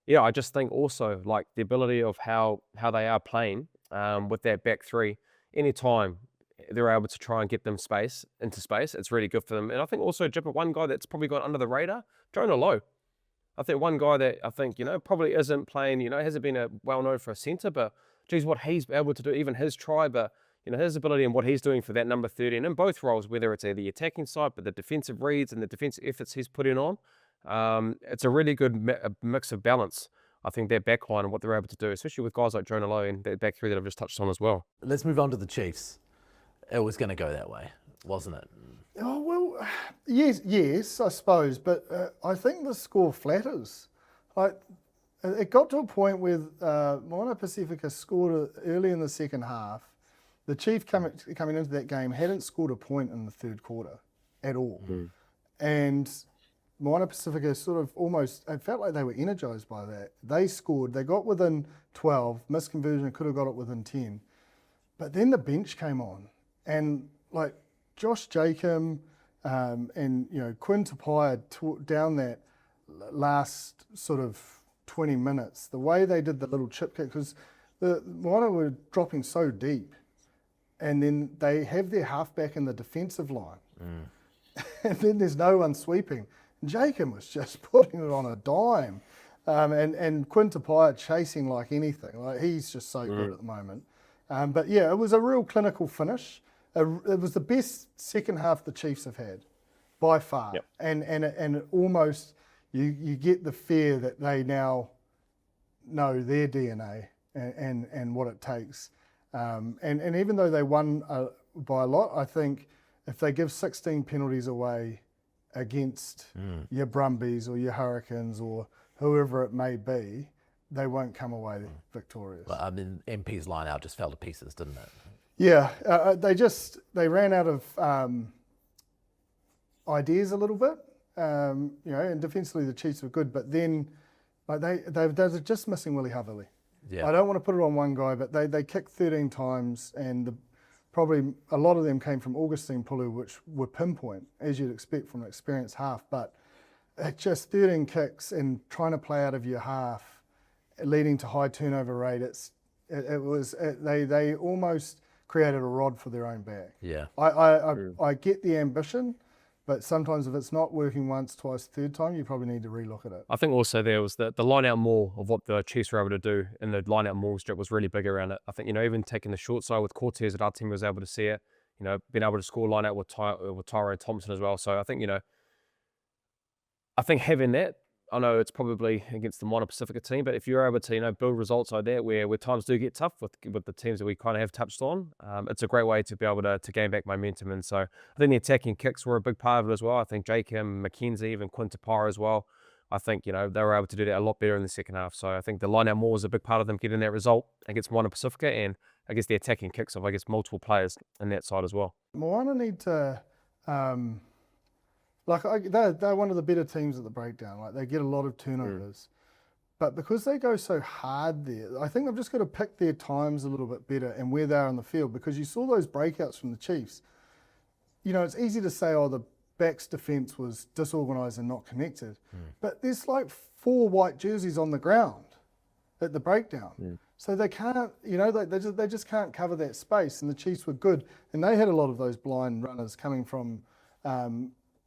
yeah, I just think also like the ability of how they are playing with that back three, anytime they're able to try and get them into space, it's really good for them. And I think also, Jipper, one guy that's probably gone under the radar, Jonah Lowe. I think one guy that I think, probably isn't playing, hasn't been well known for a centre, but geez, what he's able to do, even his try, but his ability and what he's doing for that number 13 in both roles, whether it's the attacking side, but the defensive reads and the defensive efforts he's putting on, it's a really good mix of balance. I think their backline and what they're able to do, especially with guys like Jonah Lowe and that back three that I've just touched on as well. Let's move on to the Chiefs. It was going to go that way, wasn't it? Oh, well, yes, I suppose, but I think the score flatters. It got to a point where Moana Pasifika scored early in the second half. The Chiefs coming into that game hadn't scored a point in the third quarter at all. And Moana Pasifika sort of almost, it felt like they were energised by that. They scored, they got within 12, misconversion, could have got it within 10. But then the bench came on, and like Josh Jacob and Quinn Tupai down that last sort of 20 minutes, the way they did the little chip kick, because the Moana were dropping so deep, and then they have their halfback in the defensive line, and then there's no one sweeping. Jacob was just putting it on a dime, and Quinn Tupai chasing like anything. Like, he's just so good at the moment. But yeah, it was a real clinical finish. It was the best second half the Chiefs have had, by far. Yep. And almost you get the fear that they now know their DNA and what it takes. And even though they won by a lot, I think if they give 16 penalties away against your Brumbies or your Hurricanes or whoever it may be, they won't come away victorious. Well, I mean, MP's line out just fell to pieces, didn't it? Yeah, they ran out of ideas a little bit, and defensively the Chiefs were good, but then they're just missing Willie Havili. Yeah. I don't want to put it on one guy, but they kicked 13 times, and probably a lot of them came from Augustine Pulu, which were pinpoint, as you'd expect from an experienced half, but just 13 kicks and trying to play out of your half, leading to high turnover rate, they almost created a rod for their own back. Yeah. I get the ambition, but sometimes if it's not working once, twice, third time, you probably need to relook at it. I think also there was the line out more of what the Chiefs were able to do, and the line out more strip was really big around it. I think, even taking the short side with Cortez, that our team was able to see it, being able to score line out with Tyrone Thompson as well. So I think, I think having that, I know it's probably against the Moana Pasifika team, but if you're able to, build results like that where times do get tough with the teams that we kind of have touched on, it's a great way to be able to gain back momentum. And so I think the attacking kicks were a big part of it as well. I think Jacob, McKenzie, even Quinn Tupai as well. I think, they were able to do that a lot better in the second half. So I think the line out more was a big part of them getting that result against Moana Pasifika, and I guess the attacking kicks of, multiple players in that side as well. Moana need to... they're one of the better teams at the breakdown. Like, they get a lot of turnovers, but because they go so hard there, I think they've just got to pick their times a little bit better and where they are on the field. Because you saw those breakouts from the Chiefs. It's easy to say, the backs defence was disorganised and not connected, but there's like 4 white jerseys on the ground at the breakdown, so they can't. They just can't cover that space. And the Chiefs were good, and they had a lot of those blind runners coming from.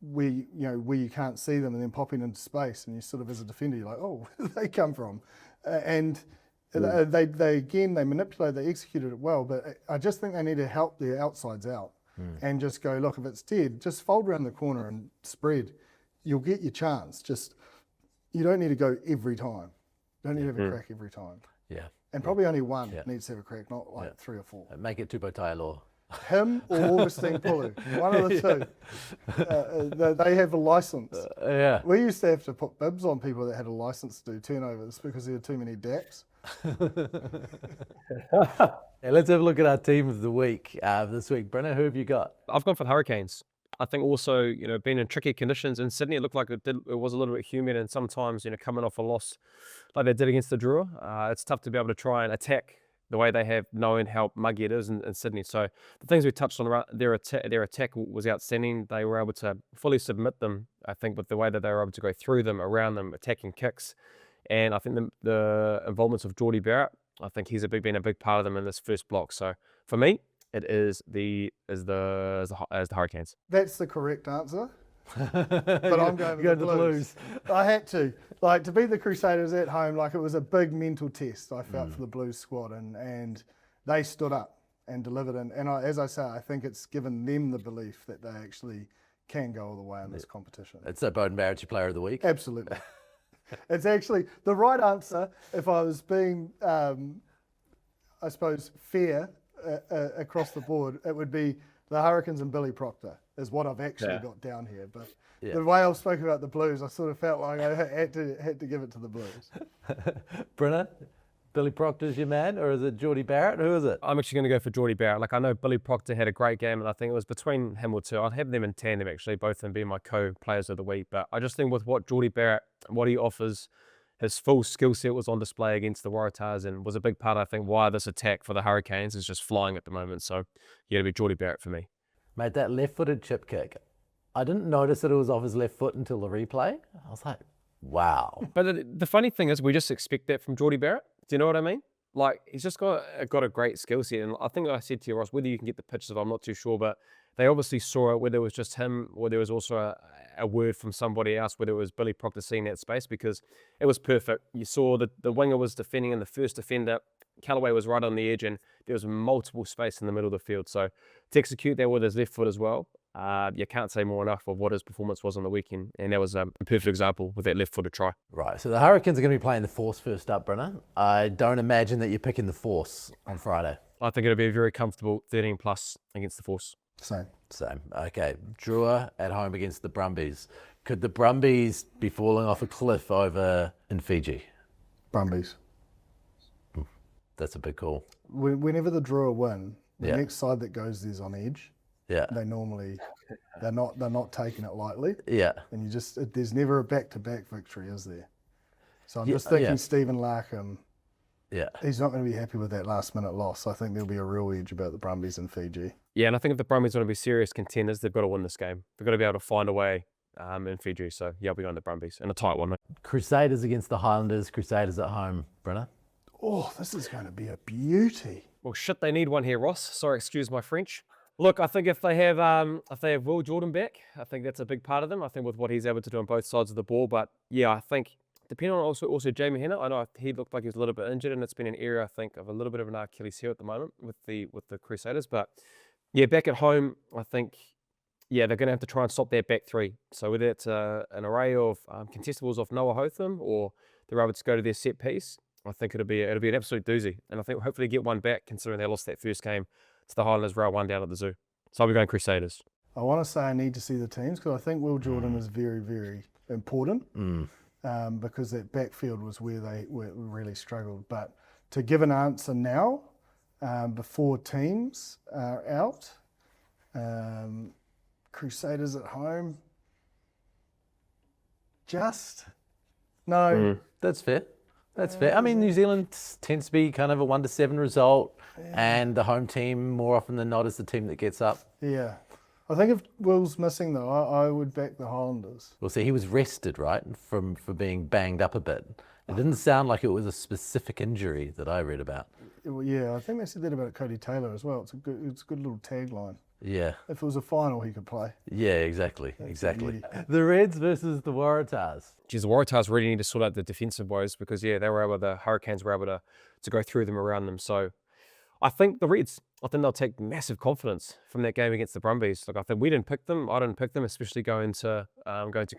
Where you can't see them, and then popping into space, and you sort of, as a defender, you're like, oh, where did they come from? They manipulated, they executed it well, but I just think they need to help their outsides out and just go, look, if it's dead, just fold around the corner and spread. You'll get your chance. Just, you don't need to go every time. You don't need to have a crack every time. Yeah. And probably only one needs to have a crack, not like 3 or 4. Make it Tupou Tailor. Him or Augustine Pulu, one of the two. They have a license. Yeah. We used to have to put bibs on people that had a license to do turnovers because there were too many daps. Let's have a look at our team of the week this week. Brenna, who have you got? I've gone for the Hurricanes. I think also, being in tricky conditions in Sydney, it looked like it was a little bit humid, and sometimes, coming off a loss like they did against the Drua, it's tough to be able to try and attack the way they have knowing how muggy it is in Sydney. So the things we touched on around their attack was outstanding. They were able to fully submit them, I think, with the way that they were able to go through them, around them, attacking kicks. And I think the involvement of Brodie Barrett, I think he's been a big part of them in this first block. So for me, it is the Hurricanes. That's the correct answer. But I'm going to the Blues. I had to beat the Crusaders at home. Like, it was a big mental test I felt for the Blues squad, and they stood up and delivered. And as I say, I think it's given them the belief that they actually can go all the way in this competition. It's a Beauden Barrett your player of the week. Absolutely. It's actually the right answer. If I was being, I suppose, fair across the board, it would be the Hurricanes and Billy Proctor is what I've actually got down here. But the way I was spoken about the Blues, I sort of felt like I had to give it to the Blues. Brenner, Billy Proctor's your man, or is it Brodie Barrett? Who is it? I'm actually going to go for Brodie Barrett. Like, I know Billy Proctor had a great game, and I think it was between him or two. I'd have them in tandem, actually, both of them being my co-players of the week. But I just think with what Brodie Barrett, what he offers, his full skill set was on display against the Waratahs, and was a big part, I think, why this attack for the Hurricanes is just flying at the moment. So, yeah, it'll be Brodie Barrett for me. Mate, that left-footed chip kick, I didn't notice that it was off his left foot until the replay. I was like, wow. But the funny thing is, we just expect that from Brodie Barrett. Do you know what I mean? Like, he's just got a great skill set. And I think I said to you, Ross, whether you can get the pictures of it, I'm not too sure, but they obviously saw it, whether it was just him or there was also a word from somebody else, whether it was Billy Proctor seeing that space, because it was perfect. You saw the winger was defending, and the first defender, Callaway, was right on the edge, and there was multiple space in the middle of the field. So to execute that with his left foot as well, you can't say more enough of what his performance was on the weekend, and that was a perfect example with that left-footed try. Right, so the Hurricanes are going to be playing the Force first up, Brenner. I don't imagine that you're picking the Force on Friday. I think it'll be a very comfortable 13+ against the Force. Same. Okay, Drua at home against the Brumbies. Could the Brumbies be falling off a cliff over in Fiji? Brumbies. That's a big call. Whenever the Drua win, the next side that goes there's on edge. Yeah. They normally, they're not taking it lightly. Yeah. And there's never a back-to-back victory, is there? So I'm just thinking Stephen Larkham. Yeah. He's not going to be happy with that last-minute loss. I think there'll be a real edge about the Brumbies in Fiji. Yeah, and I think if the Brumbies want to be serious contenders, they've got to win this game. They've got to be able to find a way in Fiji. So yeah, I'll be going the Brumbies in a tight one. Crusaders against the Highlanders. Crusaders at home, Brenner. Oh, this is going to be a beauty. Well, shit, they need one here, Ross. Sorry, excuse my French. Look, I think if they have Will Jordan back, I think that's a big part of them. I think with what he's able to do on both sides of the ball. But yeah, I think depending on also Jamie Hennett, I know he looked like he was a little bit injured, and it's been an area, I think, of a little bit of an Achilles heel at the moment with the Crusaders. But yeah, back at home, I think they're going to have to try and stop their back three. So whether it's an array of contestables off Noah Hotham, or they're able to go to their set piece, I think it'll be an absolute doozy. And I think hopefully get one back, considering they lost that first game to the Highlanders round 1 down at the Zoo. So I'll be going Crusaders. I want to say I need to see the teams, because I think Will Jordan is very, very important, because that backfield was where they really struggled. But to give an answer now, before teams are out, Crusaders at home, no. That's fair. That's fair. I mean, New Zealand tends to be kind of a 1-7 result, and the home team more often than not is the team that gets up. Yeah. I think if Will's missing, though, I would back the Highlanders. Well, see, he was rested, right, for being banged up a bit. It didn't sound like it was a specific injury that I read about. Yeah, I think they said that about Cody Taylor as well. It's a good little tagline. Yeah. If it was a final, he could play. Yeah, exactly. The Reds versus the Waratahs. Geez, the Waratahs really need to sort out the defensive woes, because the Hurricanes were able to go through them around them. So I think the Reds, they'll take massive confidence from that game against the Brumbies. Like, I think we didn't pick them. I didn't pick them, especially going to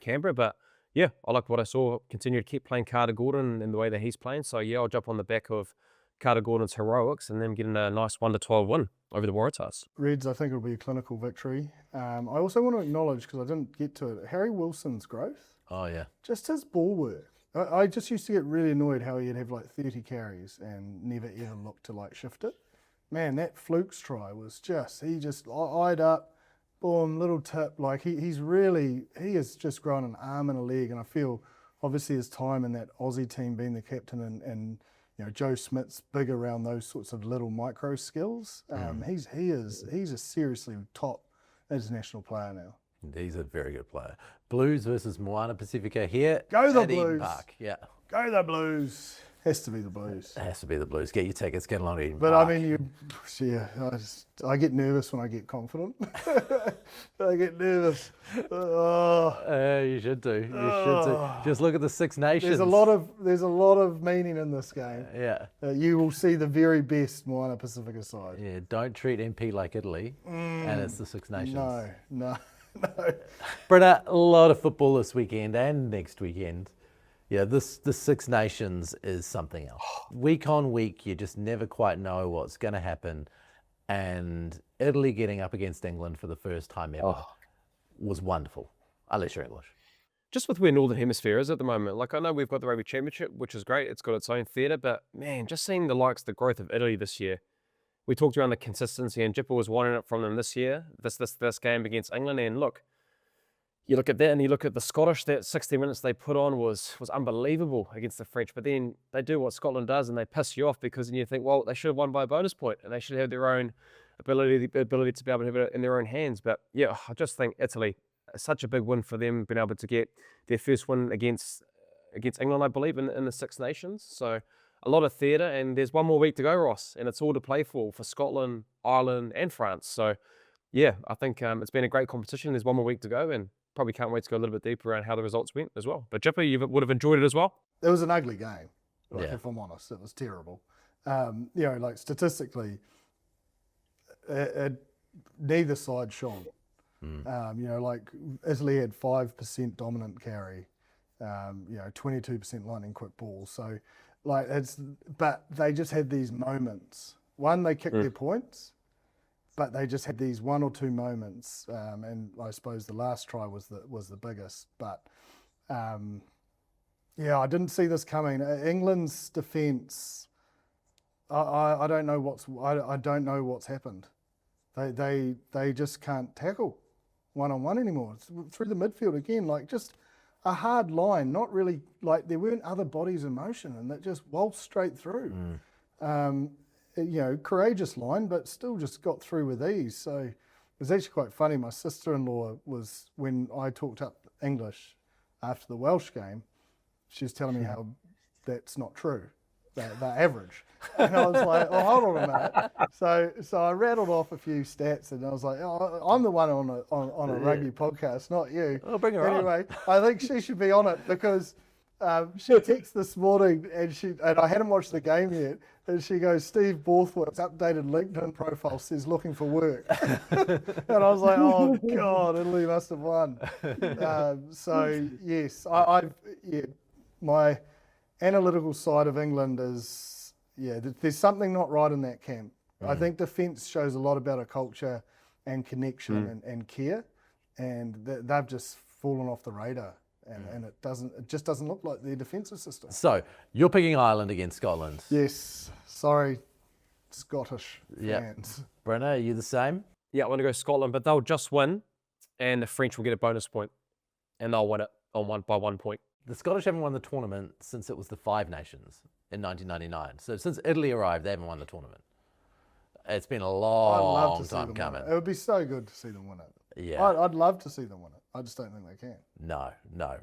Canberra. But yeah, I liked what I saw. Continue to keep playing Carter Gordon in the way that he's playing. So yeah, I'll jump on the back of Carter Gordon's heroics and then getting a nice 1-12 win over the Waratahs. Reds, I think it'll be a clinical victory. I also want to acknowledge, because I didn't get to it, Harry Wilson's growth. Oh, yeah. Just his ball work. I just used to get really annoyed how he'd have like 30 carries and never ever look to like shift it. Man, that Fluke's try was he just eyed up, boom, little tip. Like he has just grown an arm and a leg, and I feel obviously his time in that Aussie team being the captain and Joe Smith's big around those sorts of little micro skills. He's a seriously top international player now. He's a very good player. Blues versus Moana Pasifika here. Go the at Eden Blues. Park. Yeah. Go the Blues. Has to be the Blues. It has to be the Blues. Get your tickets, get along to Eden But Park. I mean, I get nervous when I get confident. I get nervous. You should do. You should do. Just look at the Six Nations. There's a lot of meaning in this game. Yeah. You will see the very best Moana Pasifika side. Yeah. Don't treat MP like Italy, and it's the Six Nations. No. Britta, a lot of football this weekend and next weekend. Yeah, the Six Nations is something else. Week on week, you just never quite know what's going to happen. And Italy getting up against England for the first time ever was wonderful, unless you're English. Just with where Northern Hemisphere is at the moment, like I know we've got the Rugby Championship, which is great. It's got its own theatre, but man, just seeing the growth of Italy this year. We talked around the consistency, and Jipper was wanting it from them this year, this game against England. And look, you look at that and you look at the Scottish, that 60 minutes they put on was unbelievable against the French. But then they do what Scotland does and they piss you off because then you think, well, they should have won by a bonus point and they should have their own ability to be able to have it in their own hands. But yeah, I just think Italy, such a big win for them, being able to get their first win against England, I believe, in the Six Nations. So a lot of theatre, and there's one more week to go, Ross, and it's all to play for Scotland, Ireland and France. So yeah, I think it's been a great competition. There's one more week to go and probably can't wait to go a little bit deeper around how the results went as well. But Jipper, you would have enjoyed it as well? It was an ugly game, if I'm honest. It was terrible. Like statistically, neither side shone. Like Italy had 5% dominant carry, 22% lightning quick ball. So, but they just had these moments. One, they kicked their points, but they just had these one or two moments, and I suppose the last try was the biggest. But I didn't see this coming. England's defence, I don't know what's happened. They just can't tackle one-on-one anymore. It's through the midfield again, like just a hard line, not really, like there weren't other bodies in motion, and that just waltzed straight through. Courageous line, but still just got through with ease. So it was actually quite funny. My sister-in-law was, when I talked up English after the Welsh game, she was telling me how that's not true. They're average. And I was like, oh, hold on a minute. So I rattled off a few stats, and I was like, oh, I'm the one on a rugby podcast, not you. Oh, bring her on. Anyway, I think she should be on it because she texted this morning, and I hadn't watched the game yet, and she goes, Steve Borthwaite's updated LinkedIn profile says looking for work. And I was like, oh God, Italy must have won. So yes, my analytical side of England is, there's something not right in that camp. I think defence shows a lot about a culture and connection and care, and they've just fallen off the radar. And it just doesn't look like their defensive system. So you're picking Ireland against Scotland. Yes. Sorry, Scottish fans. Brenna, are you the same? Yeah, I want to go Scotland, but they'll just win, and the French will get a bonus point, and they'll win it by 1 point. The Scottish haven't won the tournament since it was the Five Nations in 1999. So since Italy arrived, they haven't won the tournament. It's been a long time coming. It would be so good to see them win it. Yeah. I'd love to see them win it. I just don't think they can. No.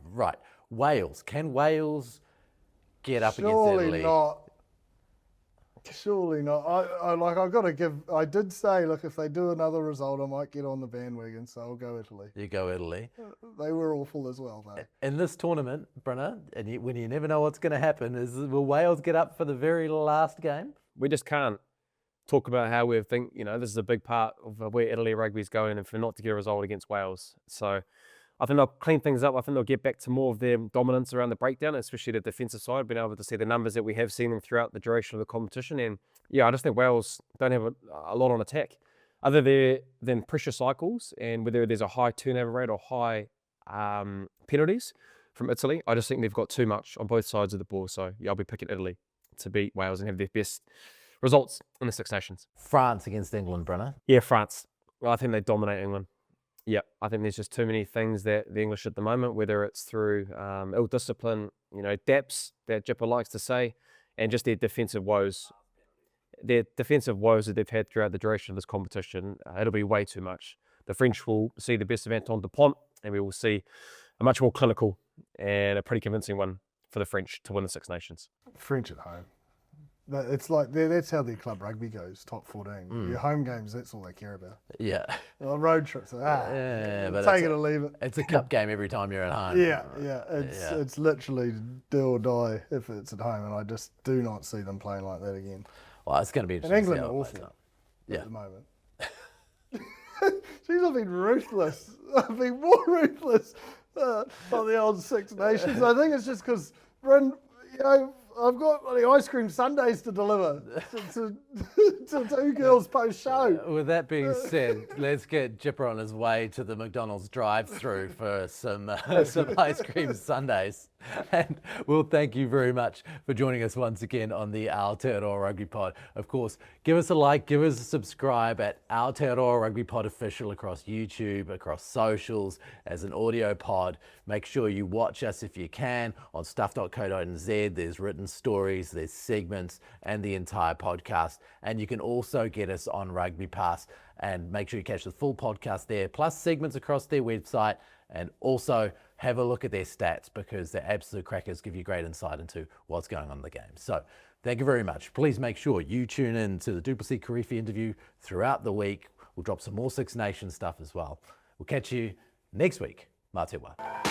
Right. Wales. Can Wales get up against Italy? Surely not. I've got to give. I did say, look, if they do another result, I might get on the bandwagon. So I'll go Italy. You go Italy. They were awful as well, though. In this tournament, Brenna, and when you never know what's going to happen, will Wales get up for the very last game? We just can't talk about how we think, this is a big part of where Italy rugby is going, and for not to get a result against Wales. So I think they'll clean things up. I think they'll get back to more of their dominance around the breakdown, especially the defensive side, being able to see the numbers that we have seen them throughout the duration of the competition. And I just think Wales don't have a lot on attack other than pressure cycles, and whether there's a high turnover rate or high penalties from Italy. I just think they've got too much on both sides of the ball. So I'll be picking Italy to beat Wales and have their best results in the Six Nations. France against England, Brenna. Yeah, France. Well, I think they dominate England. Yeah, I think there's just too many things that the English at the moment, whether it's through ill discipline, daps that Jipper likes to say, and just their defensive woes. Their defensive woes that they've had throughout the duration of this competition, it'll be way too much. The French will see the best of Antoine Dupont, and we will see a much more clinical and a pretty convincing one for the French to win the Six Nations. French at home. It's like that's how their club rugby goes, top 14. Your home games, that's all they care about. Yeah. Road trips, Yeah, but take it or leave it. It's a cup game every time you're at home. Yeah. It's literally do or die if it's at home, and I just do not see them playing like that again. Well, it's going to be And interesting. England to see are how it awful plays out. at the moment. Jeez, I've been ruthless. I've been more ruthless on the old Six Nations. I think it's just because, I've got the ice cream sundaes to deliver to two girls post-show. With that being said, let's get Jipper on his way to the McDonald's drive-through for some ice cream sundaes. And we'll thank you very much for joining us once again on the Aotearoa Rugby Pod. Of course, give us a like, give us a subscribe at Aotearoa Rugby Pod Official across YouTube, across socials, as an audio pod. Make sure you watch us if you can on stuff.co.nz. There's written stories, there's segments, and the entire podcast. And you can also get us on Rugby Pass, and make sure you catch the full podcast there, plus segments across their website, and also have a look at their stats, because they're absolute crackers, give you great insight into what's going on in the game. So thank you very much. Please make sure you tune in to the Du'Plessis Kirifi interview throughout the week. We'll drop some more Six Nations stuff as well. We'll catch you next week. Mā te wā.